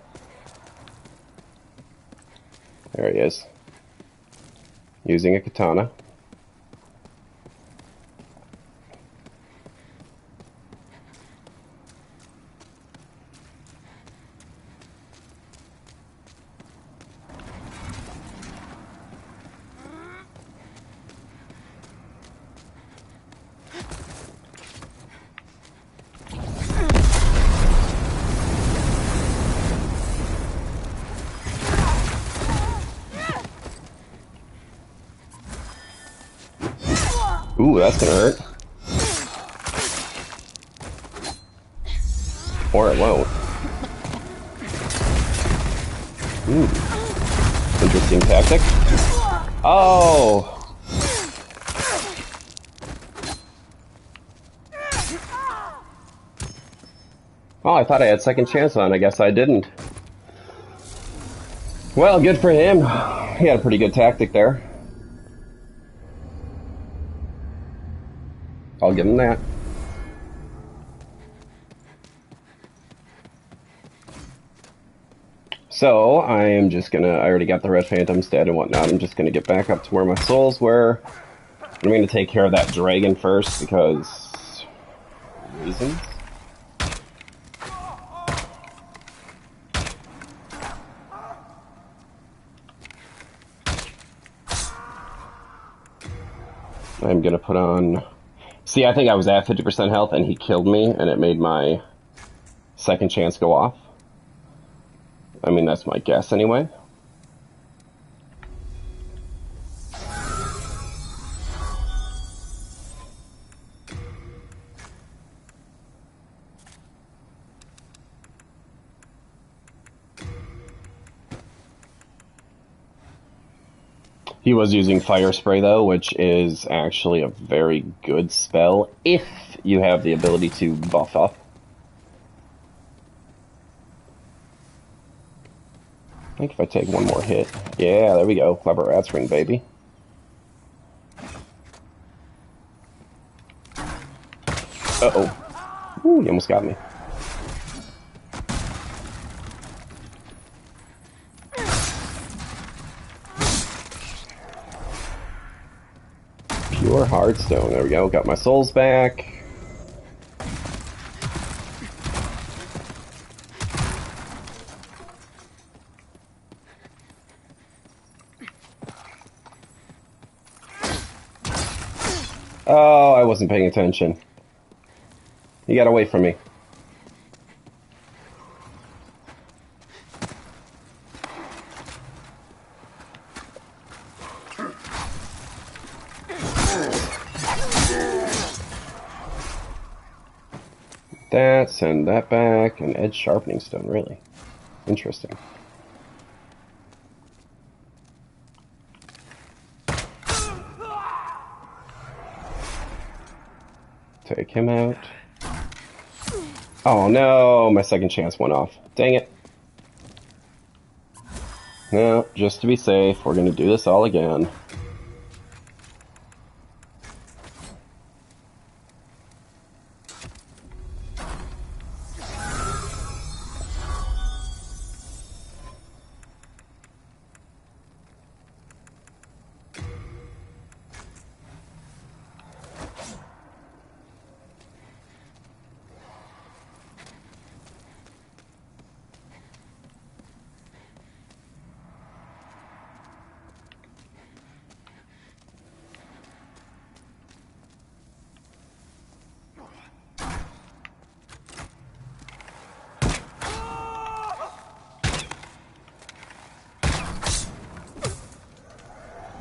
There he is. Using a katana. Ooh, that's gonna hurt. Or it won't. Interesting tactic. Oh! Oh, I thought I had second chance on. I guess I didn't. Well, good for him. He had a pretty good tactic there. I'll give him that. So, I am just gonna... I already got the Red Phantoms dead and whatnot. I'm just gonna get back up to where my souls were. I'm gonna take care of that dragon first, because... reasons? I'm gonna put on... See, I think I was at 50% health and he killed me and it made my second chance go off. I mean, that's my guess anyway. He was using fire spray though, which is actually a very good spell if you have the ability to buff up. I think if I take one more hit. Yeah, there we go. Clever rat's ring, baby. Uh-oh. Ooh, you almost got me. Pure hardstone. There we go. Got my souls back. Oh, I wasn't paying attention. You got away from me. That, send that back, an edge sharpening stone, really. Interesting. Take him out. Oh no, my second chance went off. Dang it. No, just to be safe, we're gonna do this all again.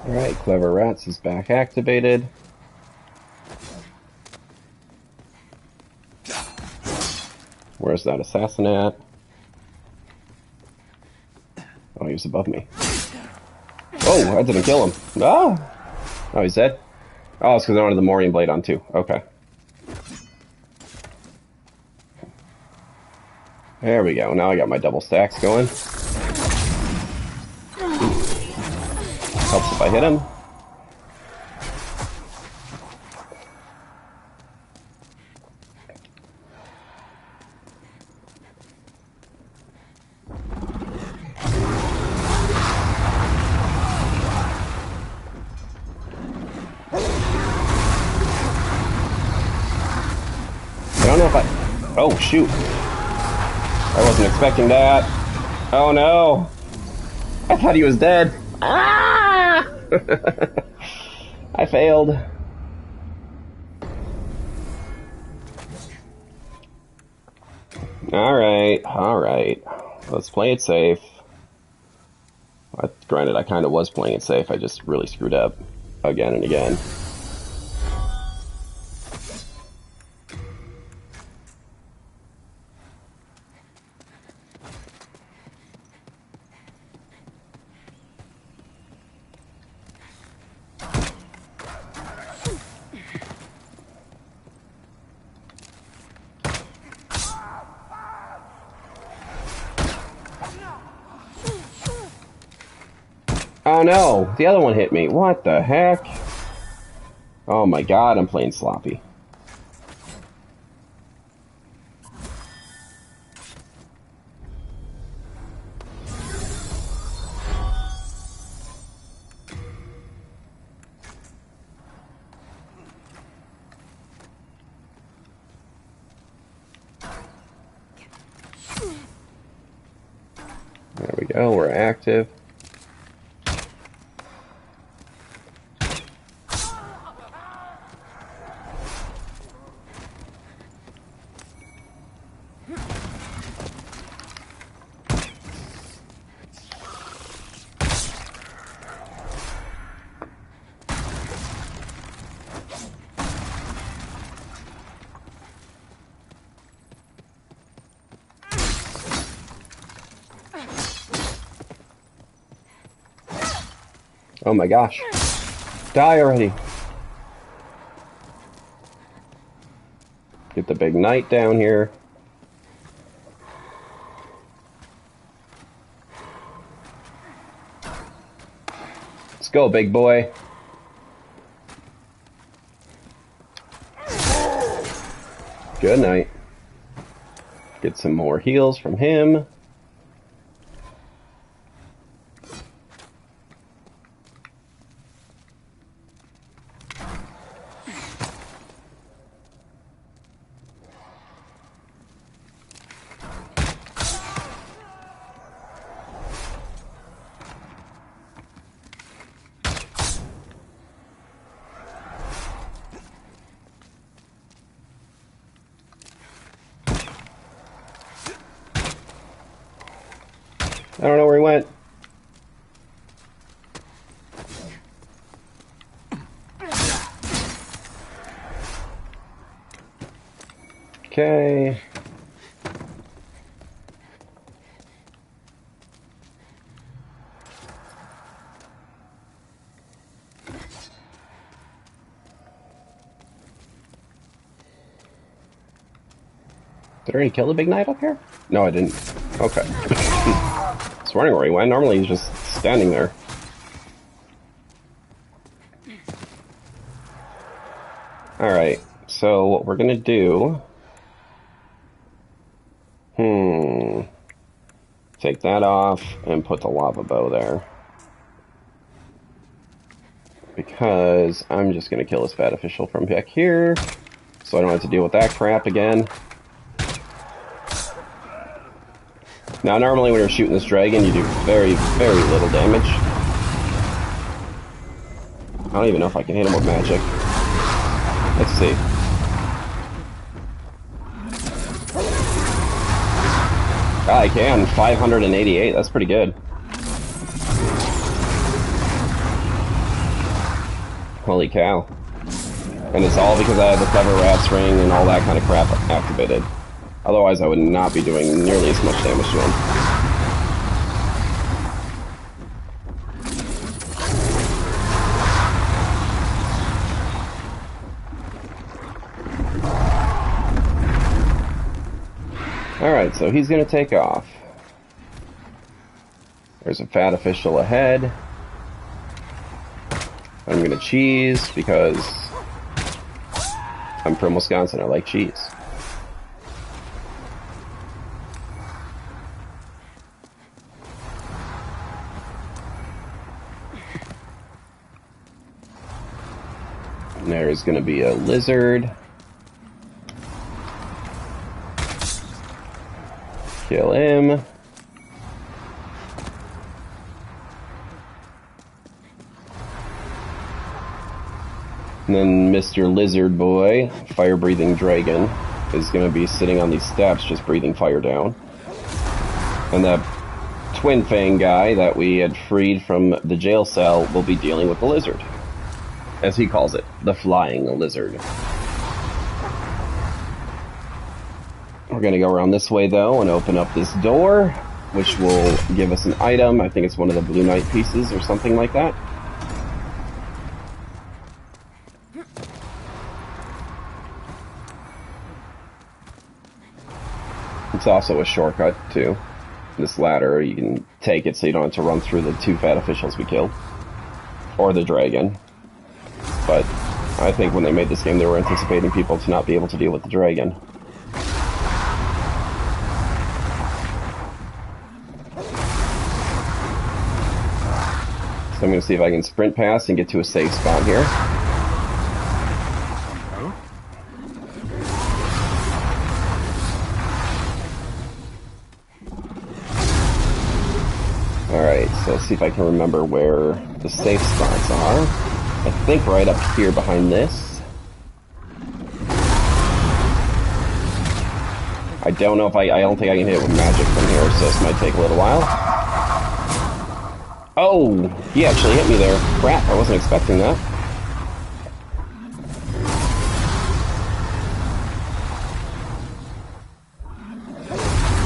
Alright, Clever Rats is back activated. Where's that assassin at? Oh, he was above me. Oh, I didn't kill him. Oh! Oh, he's dead? Oh, it's because I wanted the Morian Blade on too. Okay. There we go. Now I got my double stacks going. Helps if I hit him. I don't know if I... Oh, shoot. I wasn't expecting that. Oh, no. I thought he was dead. Ah! I failed. Alright, alright. Let's play it safe. Granted, I kind of was playing it safe. I just really screwed up again and again. Oh no, the other one hit me. What the heck? Oh my god, I'm playing sloppy. There we go, we're active. Oh my gosh. Die already. Get the big knight down here. Let's go, big boy. Good night. Get some more heals from him. I don't know where he went. Okay. Did I already kill the big knight up here? No, I didn't. Okay. I was wondering where he went. Normally he's just standing there. Alright, so what we're gonna do... Take that off and put the lava bow there. Because I'm just gonna kill this fat official from back here, so I don't have to deal with that crap again. Now, normally when you're shooting this dragon, you do very, very little damage. I don't even know if I can hit him with magic. Let's see. Ah, I can. 588. That's pretty good. Holy cow. And it's all because I have the clever rat's ring and all that kind of crap activated. Otherwise, I would not be doing nearly as much damage to him. Alright, so he's going to take off. There's a fat official ahead. I'm going to cheese because I'm from Wisconsin. I like cheese. And there's going to be a lizard. Kill him. And then Mr. Lizard Boy, fire-breathing dragon, is going to be sitting on these steps just breathing fire down. And that Twin Fang guy that we had freed from the jail cell will be dealing with the lizard. As he calls it, the flying lizard. We're going to go around this way, though, and open up this door, which will give us an item. I think it's one of the Blue Knight pieces or something like that. It's also a shortcut, too. This ladder, you can take it so you don't have to run through the two fat officials we killed. Or the dragon. But I think when they made this game, they were anticipating people to not be able to deal with the dragon. So I'm going to see if I can sprint past and get to a safe spot here. Alright, so let's see if I can remember where the safe spots are. I think right up here behind this. I don't know if I don't think I can hit it with magic from here, so this might take a little while. Oh, he actually hit me there. Crap, I wasn't expecting that.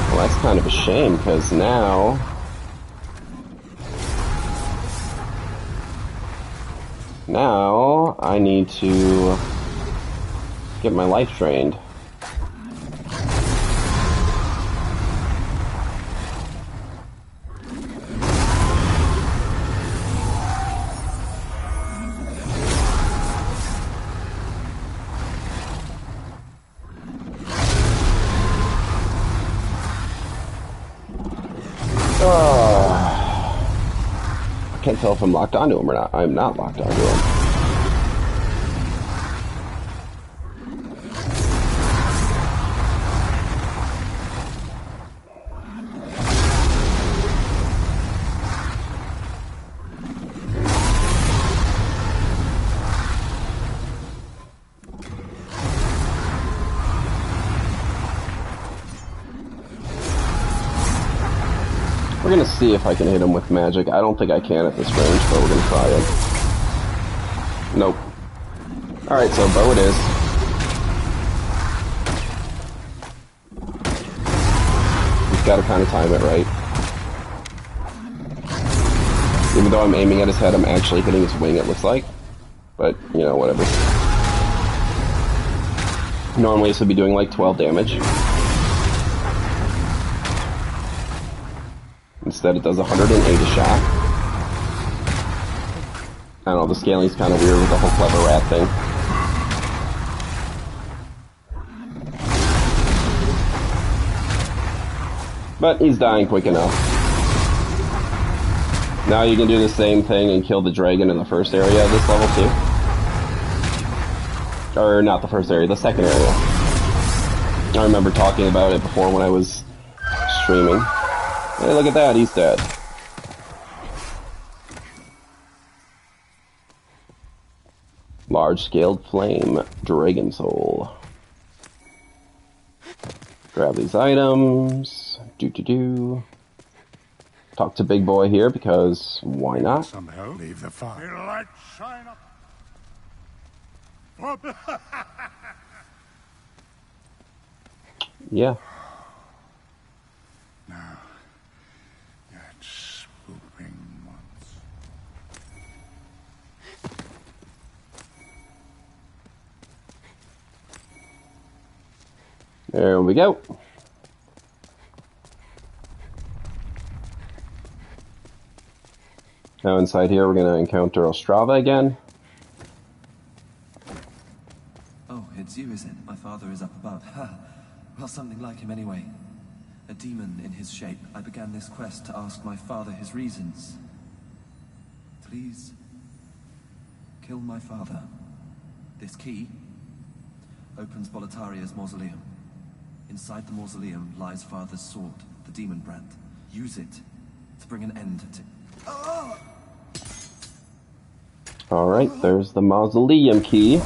Well, that's kind of a shame, because now... Now, I need to get my life drained. I can't tell if I'm locked onto him or not. I'm not locked onto him. We're gonna see if I can hit him with magic. I don't think I can at this range, but we're gonna try it. Nope. Alright, so bow it is. Just gotta kind of time it right. Even though I'm aiming at his head, I'm actually hitting his wing, it looks like. But, you know, whatever. Normally this would be doing like 12 damage. Instead it does 108 a shot. I don't know, the scaling's kind of weird with the whole clever rat thing. But he's dying quick enough. Now you can do the same thing and kill the dragon in the first area of this level too. Or not the first area, the second area. I remember talking about it before when I was streaming. Hey, look at that, he's dead. Large-scaled flame, dragon soul. Grab these items. Do. Talk to Big Boy here because why not? Some help? Leave the fire. Your light shine up. Yeah. Now, that swooping once. There we go. Now inside here we're going to encounter Ostrava again. Oh, it's you, is it? My father is up above. Ha! Well, something like him anyway. A demon in his shape. I began this quest to ask my father his reasons. Please, kill my father. This key opens Boletaria's mausoleum. Inside the mausoleum lies father's sword, the demon brand. Use it to bring an end to... Alright, there's the mausoleum key.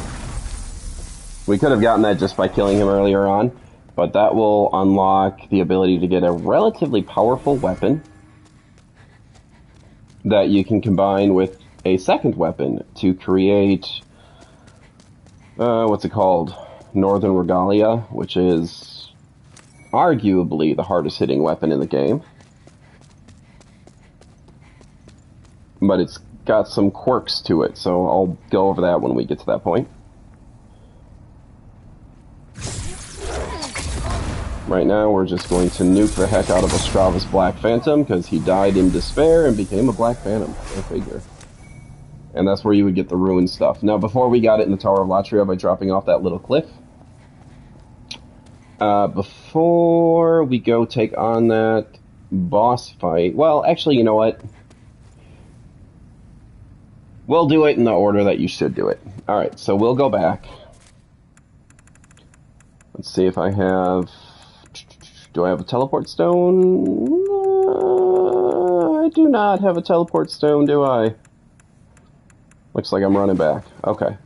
We could have gotten that just by killing him earlier on, but that will unlock the ability to get a relatively powerful weapon that you can combine with a second weapon to create, what's it called? Northern Regalia, which is arguably the hardest hitting weapon in the game. But it's got some quirks to it, so I'll go over that when we get to that point. Right now, we're just going to nuke the heck out of Ostrava's Black Phantom, because he died in despair and became a Black Phantom. Go figure. And that's where you would get the ruin stuff. Now, before we got it in the Tower of Latria by dropping off that little cliff, before we go take on that boss fight, well, actually, you know what? We'll do it in the order that you should do it. Alright, so we'll go back. Let's see if I have... Do I have a teleport stone? I do not have a teleport stone, do I? Looks like I'm running back. Okay.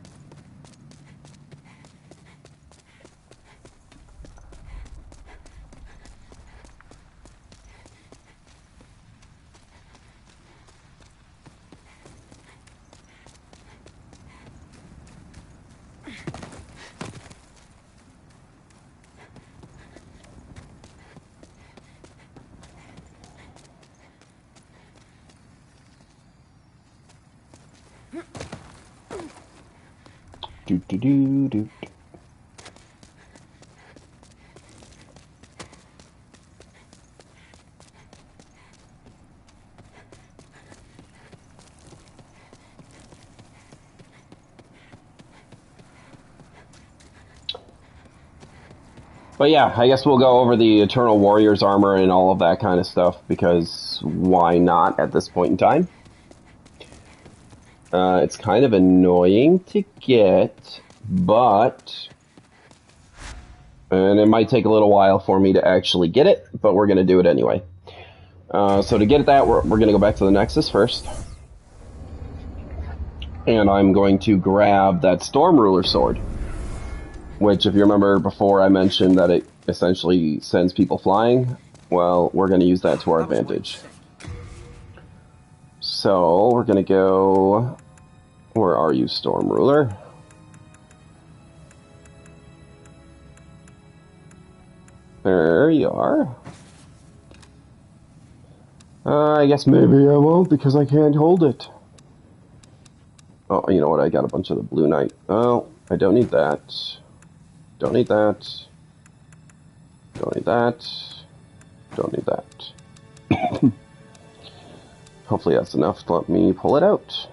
Do. But yeah, I guess we'll go over the Eternal Warrior's armor and all of that kind of stuff, because why not at this point in time? It's kind of annoying to get, but... And it might take a little while for me to actually get it, but we're going to do it anyway. So to get that, we're going to go back to the Nexus first. And I'm going to grab that Storm Ruler sword. Which, if you remember before, I mentioned that it essentially sends people flying. Well, we're going to use that to our advantage. So, we're going to go... Where are you, Storm Ruler? There you are. I guess maybe I won't because I can't hold it. Oh, you know what? I got a bunch of the Blue Knight. Oh, I don't need that. Don't need that. Don't need that. Don't need that. Hopefully that's enough to let me pull it out.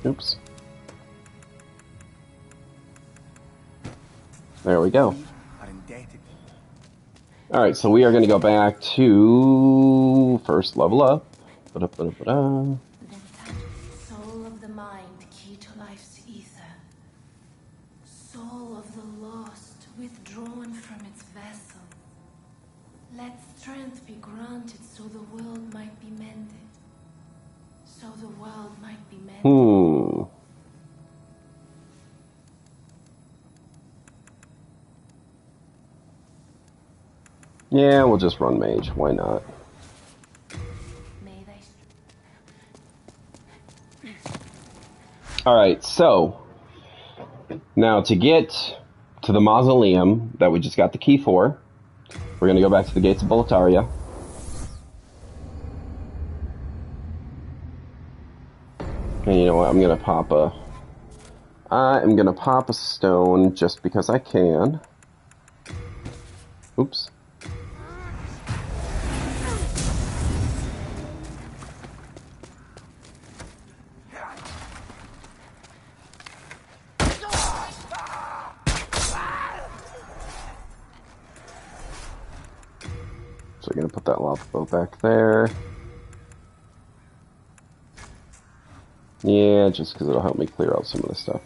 Oops. There we go. Alright, so we are going to go back to first level up. Soul of the mind, key to life's ether. Soul of the lost, withdrawn from its vessel. Let strength be granted so the world might be mended. So the world might be mended. Yeah, we'll just run mage. Why not? Alright, so now to get to the mausoleum that we just got the key for, we're going to go back to the gates of Boletaria. And you know what? I'm going to pop a stone just because I can. Oops. So we're going to put that lava boat back there. Yeah, just because it'll help me clear out some of the stuff.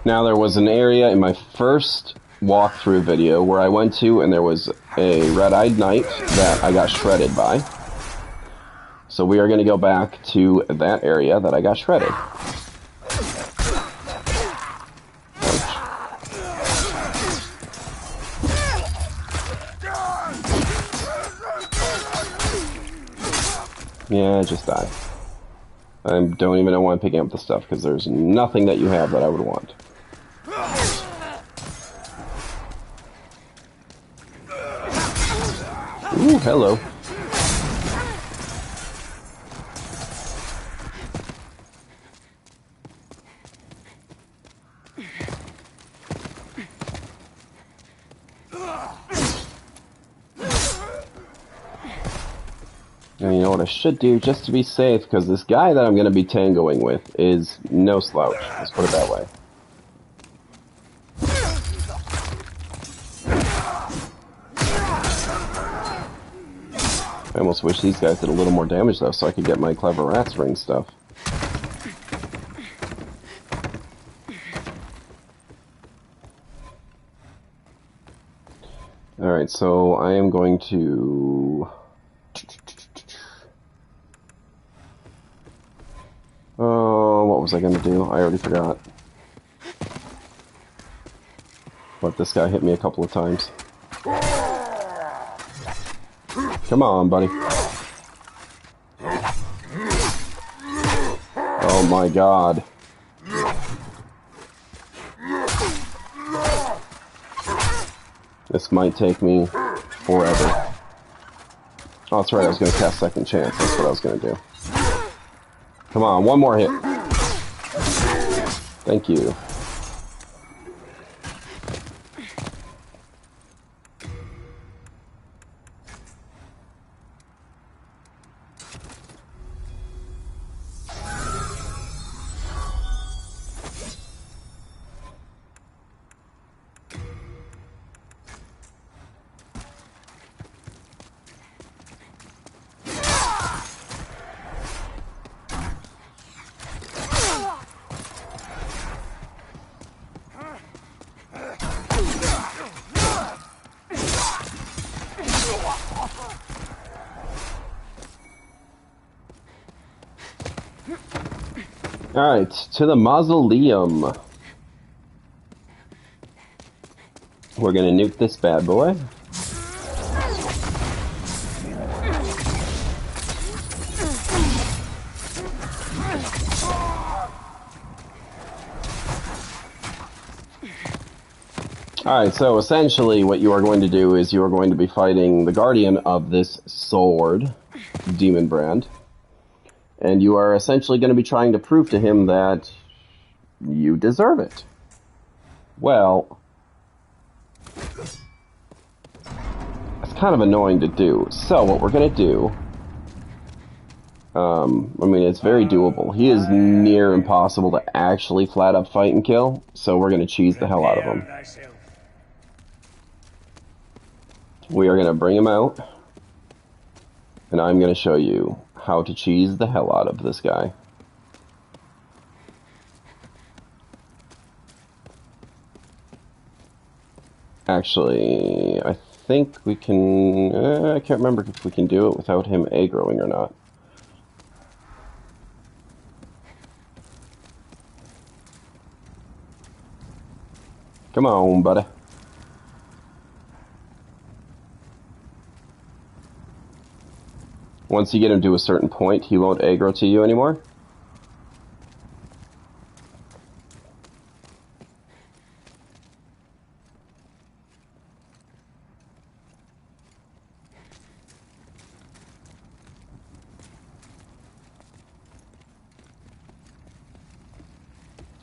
Now there was an area in my first walkthrough video where I went to and there was a red-eyed knight that I got shredded by. So we are going to go back to that area that I got shredded. Yeah, just die. I don't even know why I'm picking up the stuff, because there's nothing that you have that I would want. Ooh, hello. And you know what I should do, just to be safe, because this guy that I'm going to be tangoing with is no slouch. Let's put it that way. I almost wish these guys did a little more damage, though, so I could get my clever rats ring stuff. Alright, so I am going to... Oh, what was I going to do? I already forgot. But this guy hit me a couple of times. Come on, buddy. Oh my god. This might take me forever. Oh, that's right, I was going to cast Second Chance. That's what I was going to do. Come on, one more hit. Thank you. Alright, to the mausoleum. We're gonna nuke this bad boy. Alright, so essentially what you are going to do is you are going to be fighting the guardian of this sword, Demon Brand. And you are essentially going to be trying to prove to him that you deserve it. Well, it's kind of annoying to do. So what we're going to do, I mean, it's very doable. He is near impossible to actually flat up fight and kill, so we're going to cheese the hell out of him. We are going to bring him out, and I'm going to show you how to cheese the hell out of this guy. Actually, I think we can... I can't remember if we can do it without him aggroing or not. Come on, buddy. Once you get him to a certain point, he won't aggro to you anymore.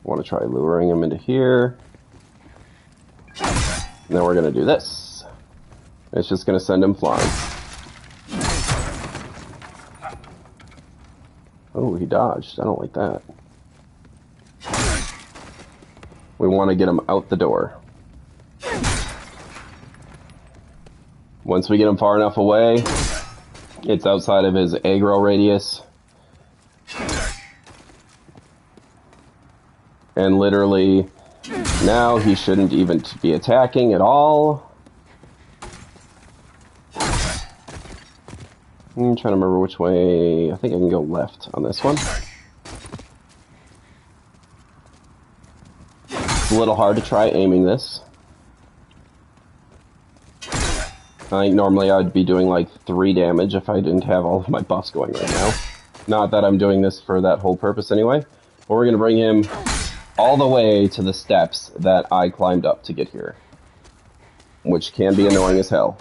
Want to try luring him into here. Now we're going to do this. It's just going to send him flying. Oh, he dodged. I don't like that. We want to get him out the door. Once we get him far enough away, it's outside of his aggro radius. And literally, now he shouldn't even be attacking at all. I'm trying to remember which way. I think I can go left on this one. It's a little hard to try aiming this. I think normally I'd be doing like 3 damage if I didn't have all of my buffs going right now. Not that I'm doing this for that whole purpose anyway. But we're going to bring him all the way to the steps that I climbed up to get here. Which can be annoying as hell.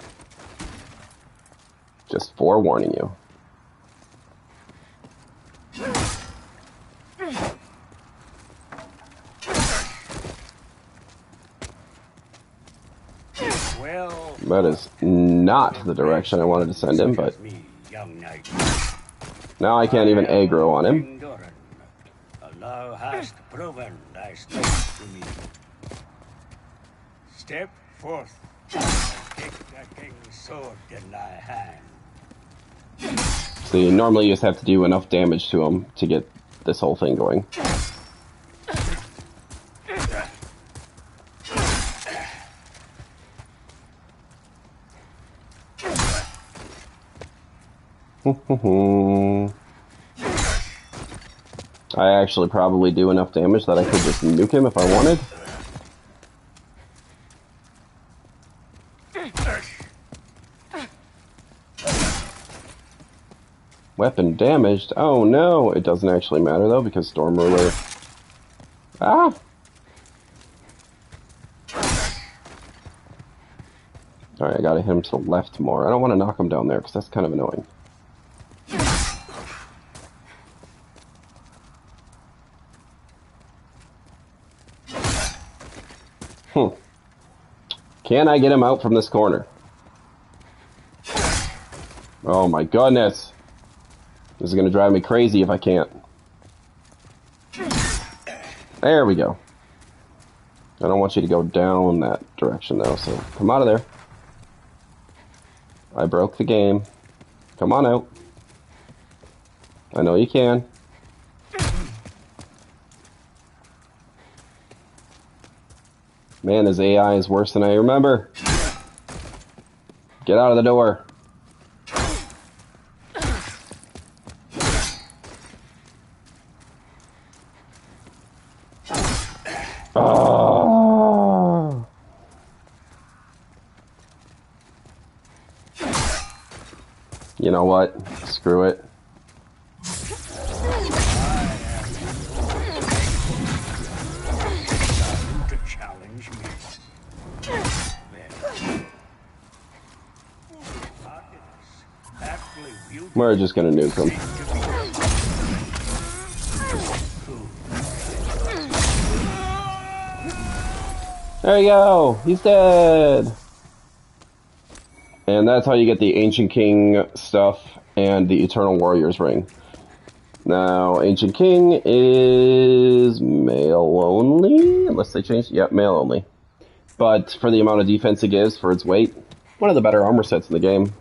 Just forewarning you. Well, that is not the direction I wanted to send him, but now I can't even aggro on him. Thou hast proven thy strength to me. Step forth and take the king's sword in thy hand. See, normally you just have to do enough damage to him to get this whole thing going. I actually probably do enough damage that I could just nuke him if I wanted. Weapon damaged? Oh no, it doesn't actually matter though because Storm Ruler... Ah! Alright, I gotta hit him to the left more. I don't want to knock him down there, because that's kind of annoying. Can I get him out from this corner? Oh my goodness. This is going to drive me crazy if I can't. There we go. I don't want you to go down that direction though, so come out of there. I broke the game. Come on out. I know you can. Man, his AI is worse than I remember. Get out of the door. Oh. You know what? Screw it. We're just gonna nuke him. There you go! He's dead! And that's how you get the Ancient King stuff and the Eternal Warrior's Ring. Now, Ancient King is male only, unless they change. Yeah, male only. But for the amount of defense it gives for its weight, one of the better armor sets in the game.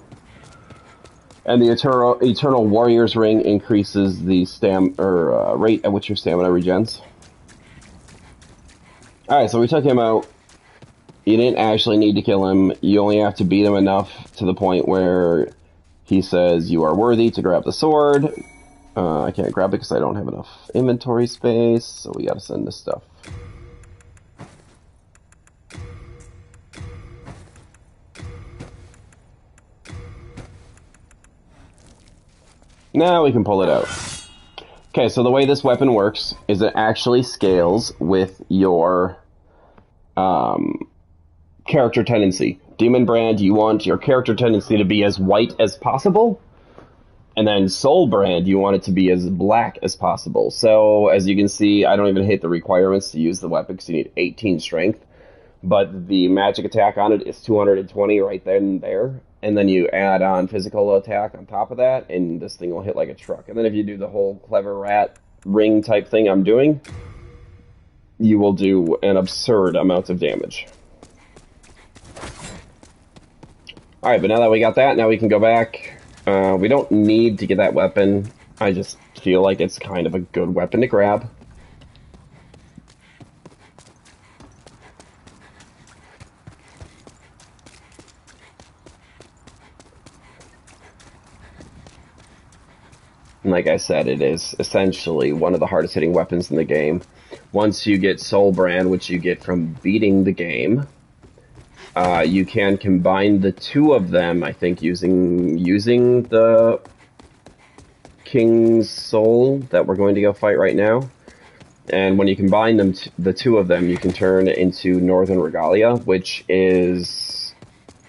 And the Eternal Warrior's Ring increases the rate at which your stamina regens. Alright, so we took him out. You didn't actually need to kill him. You only have to beat him enough to the point where he says you are worthy to grab the sword. I can't grab it because I don't have enough inventory space, so we gotta send this stuff. Now we can pull it out. Okay, so the way this weapon works is it actually scales with your character tendency. Demon Brand, you want your character tendency to be as white as possible. And then Soul Brand, you want it to be as black as possible. So, as you can see, I don't even hit the requirements to use the weapon because you need 18 strength. But the magic attack on it is 220 right then and there. And then you add on physical attack on top of that, and this thing will hit like a truck. And then if you do the whole clever rat ring type thing I'm doing, you will do an absurd amount of damage. Alright, but now that we got that, now we can go back. We don't need to get that weapon. I just feel like it's kind of a good weapon to grab. And like I said, it is essentially one of the hardest hitting weapons in the game. Once you get Soul Brand, which you get from beating the game, you can combine the two of them, I think, using the King's Soul that we're going to go fight right now. And when you combine them, the two of them, you can turn into Northern Regalia, which is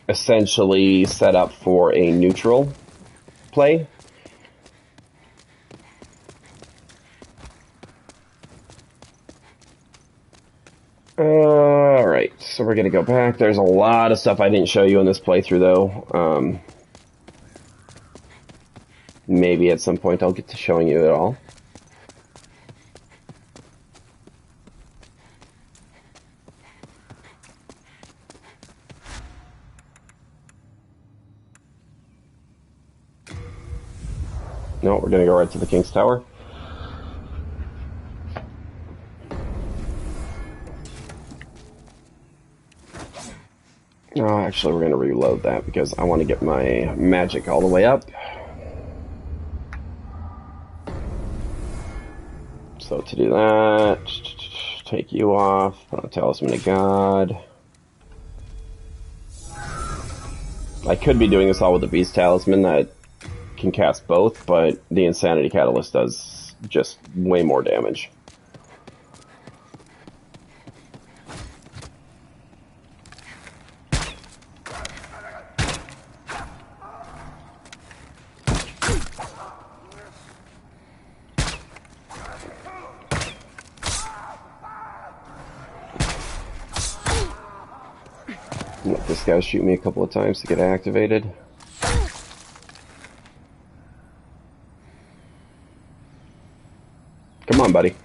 essentially set up for a neutral play. Alright, so we're gonna go back. There's a lot of stuff I didn't show you in this playthrough, though. Maybe at some point I'll get to showing you it all. No, we're gonna go right to the King's Tower. Oh, actually, we're going to reload that because I want to get my magic all the way up. So to do that, take you off, put on Talisman of God. I could be doing this all with the Beast Talisman that can cast both, but the Insanity Catalyst does just way more damage. Let this guy shoot me a couple of times to get activated. Come on, buddy.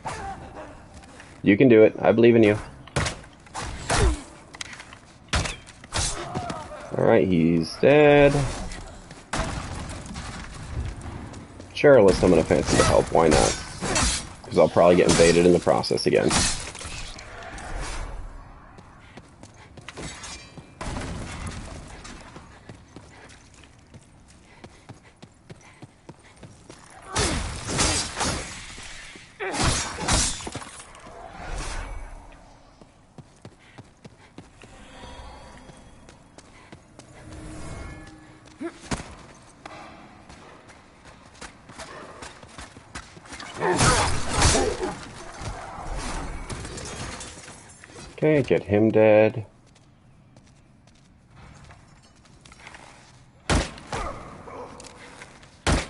You can do it. I believe in you. Alright, he's dead. Sure, let's summon a Phantom to help. Why not? Because I'll probably get invaded in the process again. Okay, get him dead.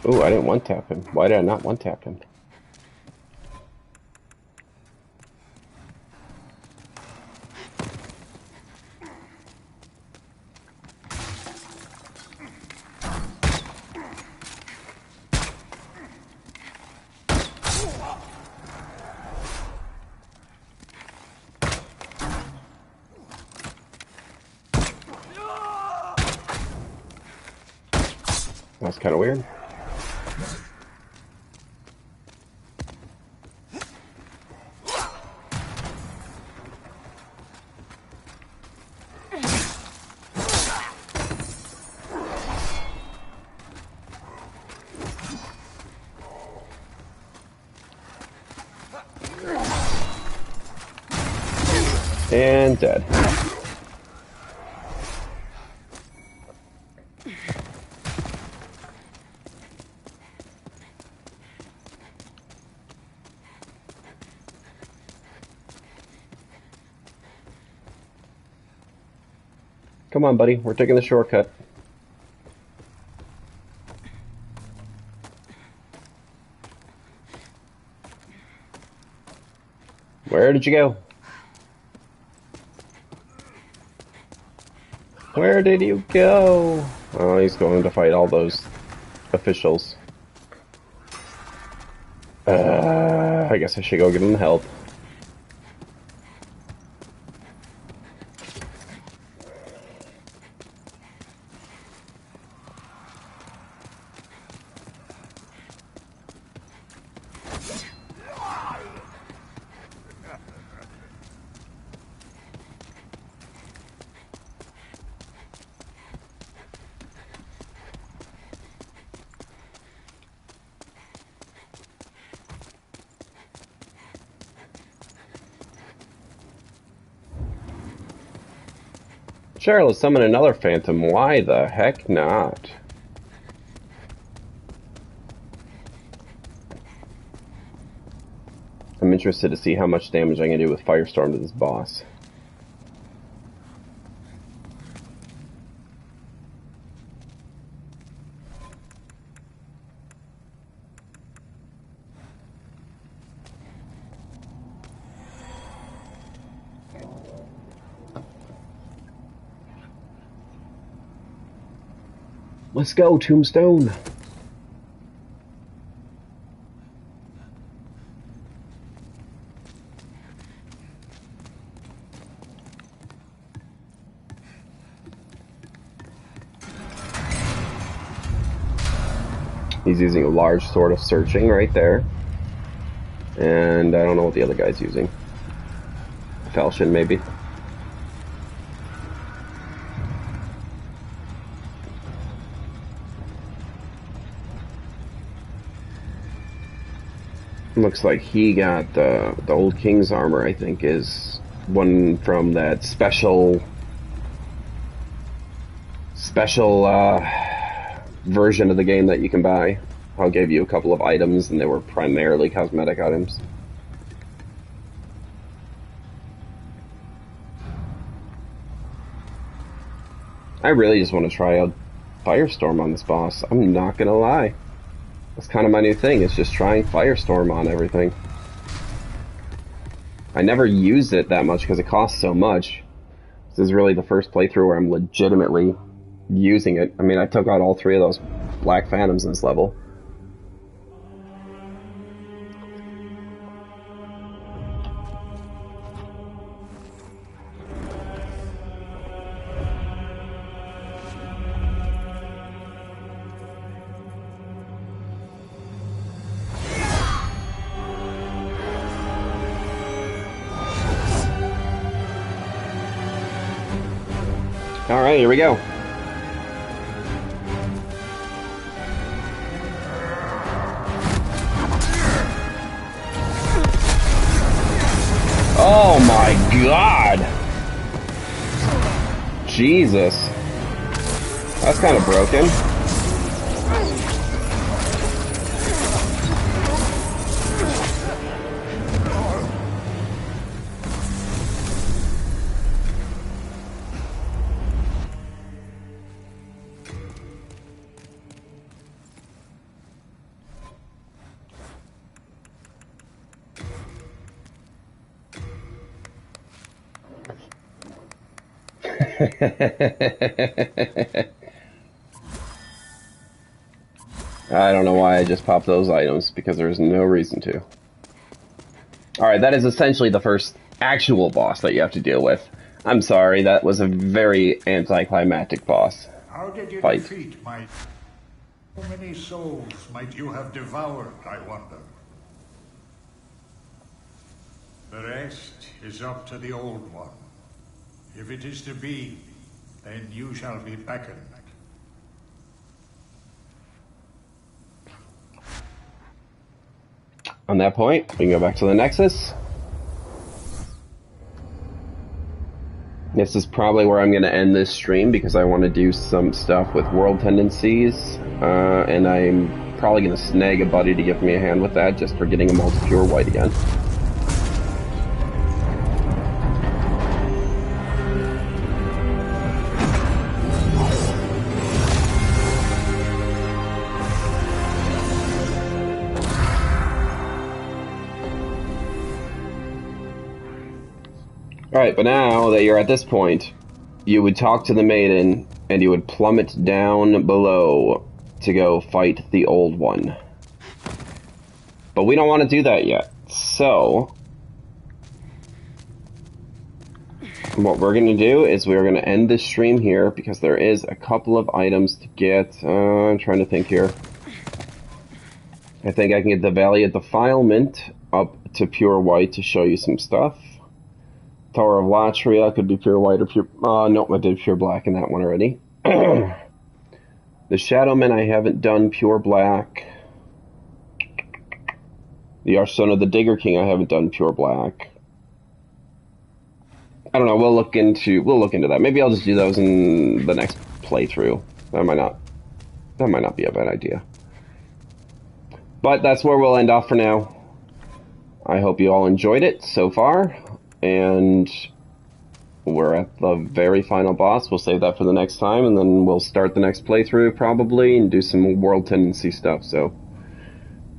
Ooh, I didn't one-tap him. Why did I not one-tap him? That's kind of weird. And dead. Come on, buddy. We're taking the shortcut. Where did you go? Where did you go? Oh, he's going to fight all those officials. I guess I should go give him help. Sure, let's summon another Phantom. Why the heck not? I'm interested to see how much damage I can do with Firestorm to this boss. Let's go, Tombstone! He's using a large sword of searching right there. And I don't know what the other guy's using. Falchion, maybe. Looks like he got the old king's armor. I think is one from that special version of the game that you can buy. I'll give you a couple of items, and they were primarily cosmetic items. I really just want to try out Firestorm on this boss. I'm not gonna lie. That's kind of my new thing, is just trying Firestorm on everything. I never use it that much because it costs so much. This is really the first playthrough where I'm legitimately using it. I mean, I took out all 3 of those black phantoms in this level. Alright, here we go. Oh my god! Jesus. That's kind of broken. I don't know why I just popped those items, because there's no reason to. Alright, that is essentially the first actual boss that you have to deal with. I'm sorry, that was a very anticlimactic boss. How did you Fight. defeat my... How many souls might you have devoured, I wonder? The rest is up to the Old One. If it is to be, then you shall be beckoned. On that point, we can go back to the Nexus. This is probably where I'm going to end this stream, because I want to do some stuff with world tendencies, and I'm probably going to snag a buddy to give me a hand with that, just for getting them all to pure white again. Alright, but now that you're at this point, you would talk to the maiden, and you would plummet down below to go fight the Old One. But we don't want to do that yet, so... what we're going to do is we're going to end this stream here, because there is a couple of items to get. I'm trying to think here. I think I can get the Valley of Defilement up to pure white to show you some stuff. Tower of Latria could be pure white or pure... no, I did pure black in that one already. The Shadowman I haven't done pure black. The Archstone of the Digger King I haven't done pure black. I don't know, we'll look into that. Maybe I'll just do those in the next playthrough. That might not be a bad idea. But that's where we'll end off for now. I hope you all enjoyed it so far. And we're at the very final boss. We'll save that for the next time, and then we'll start the next playthrough probably and do some world tendency stuff. So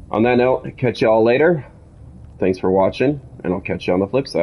on that note, catch y'all later. Thanks for watching, and I'll catch you on the flip side.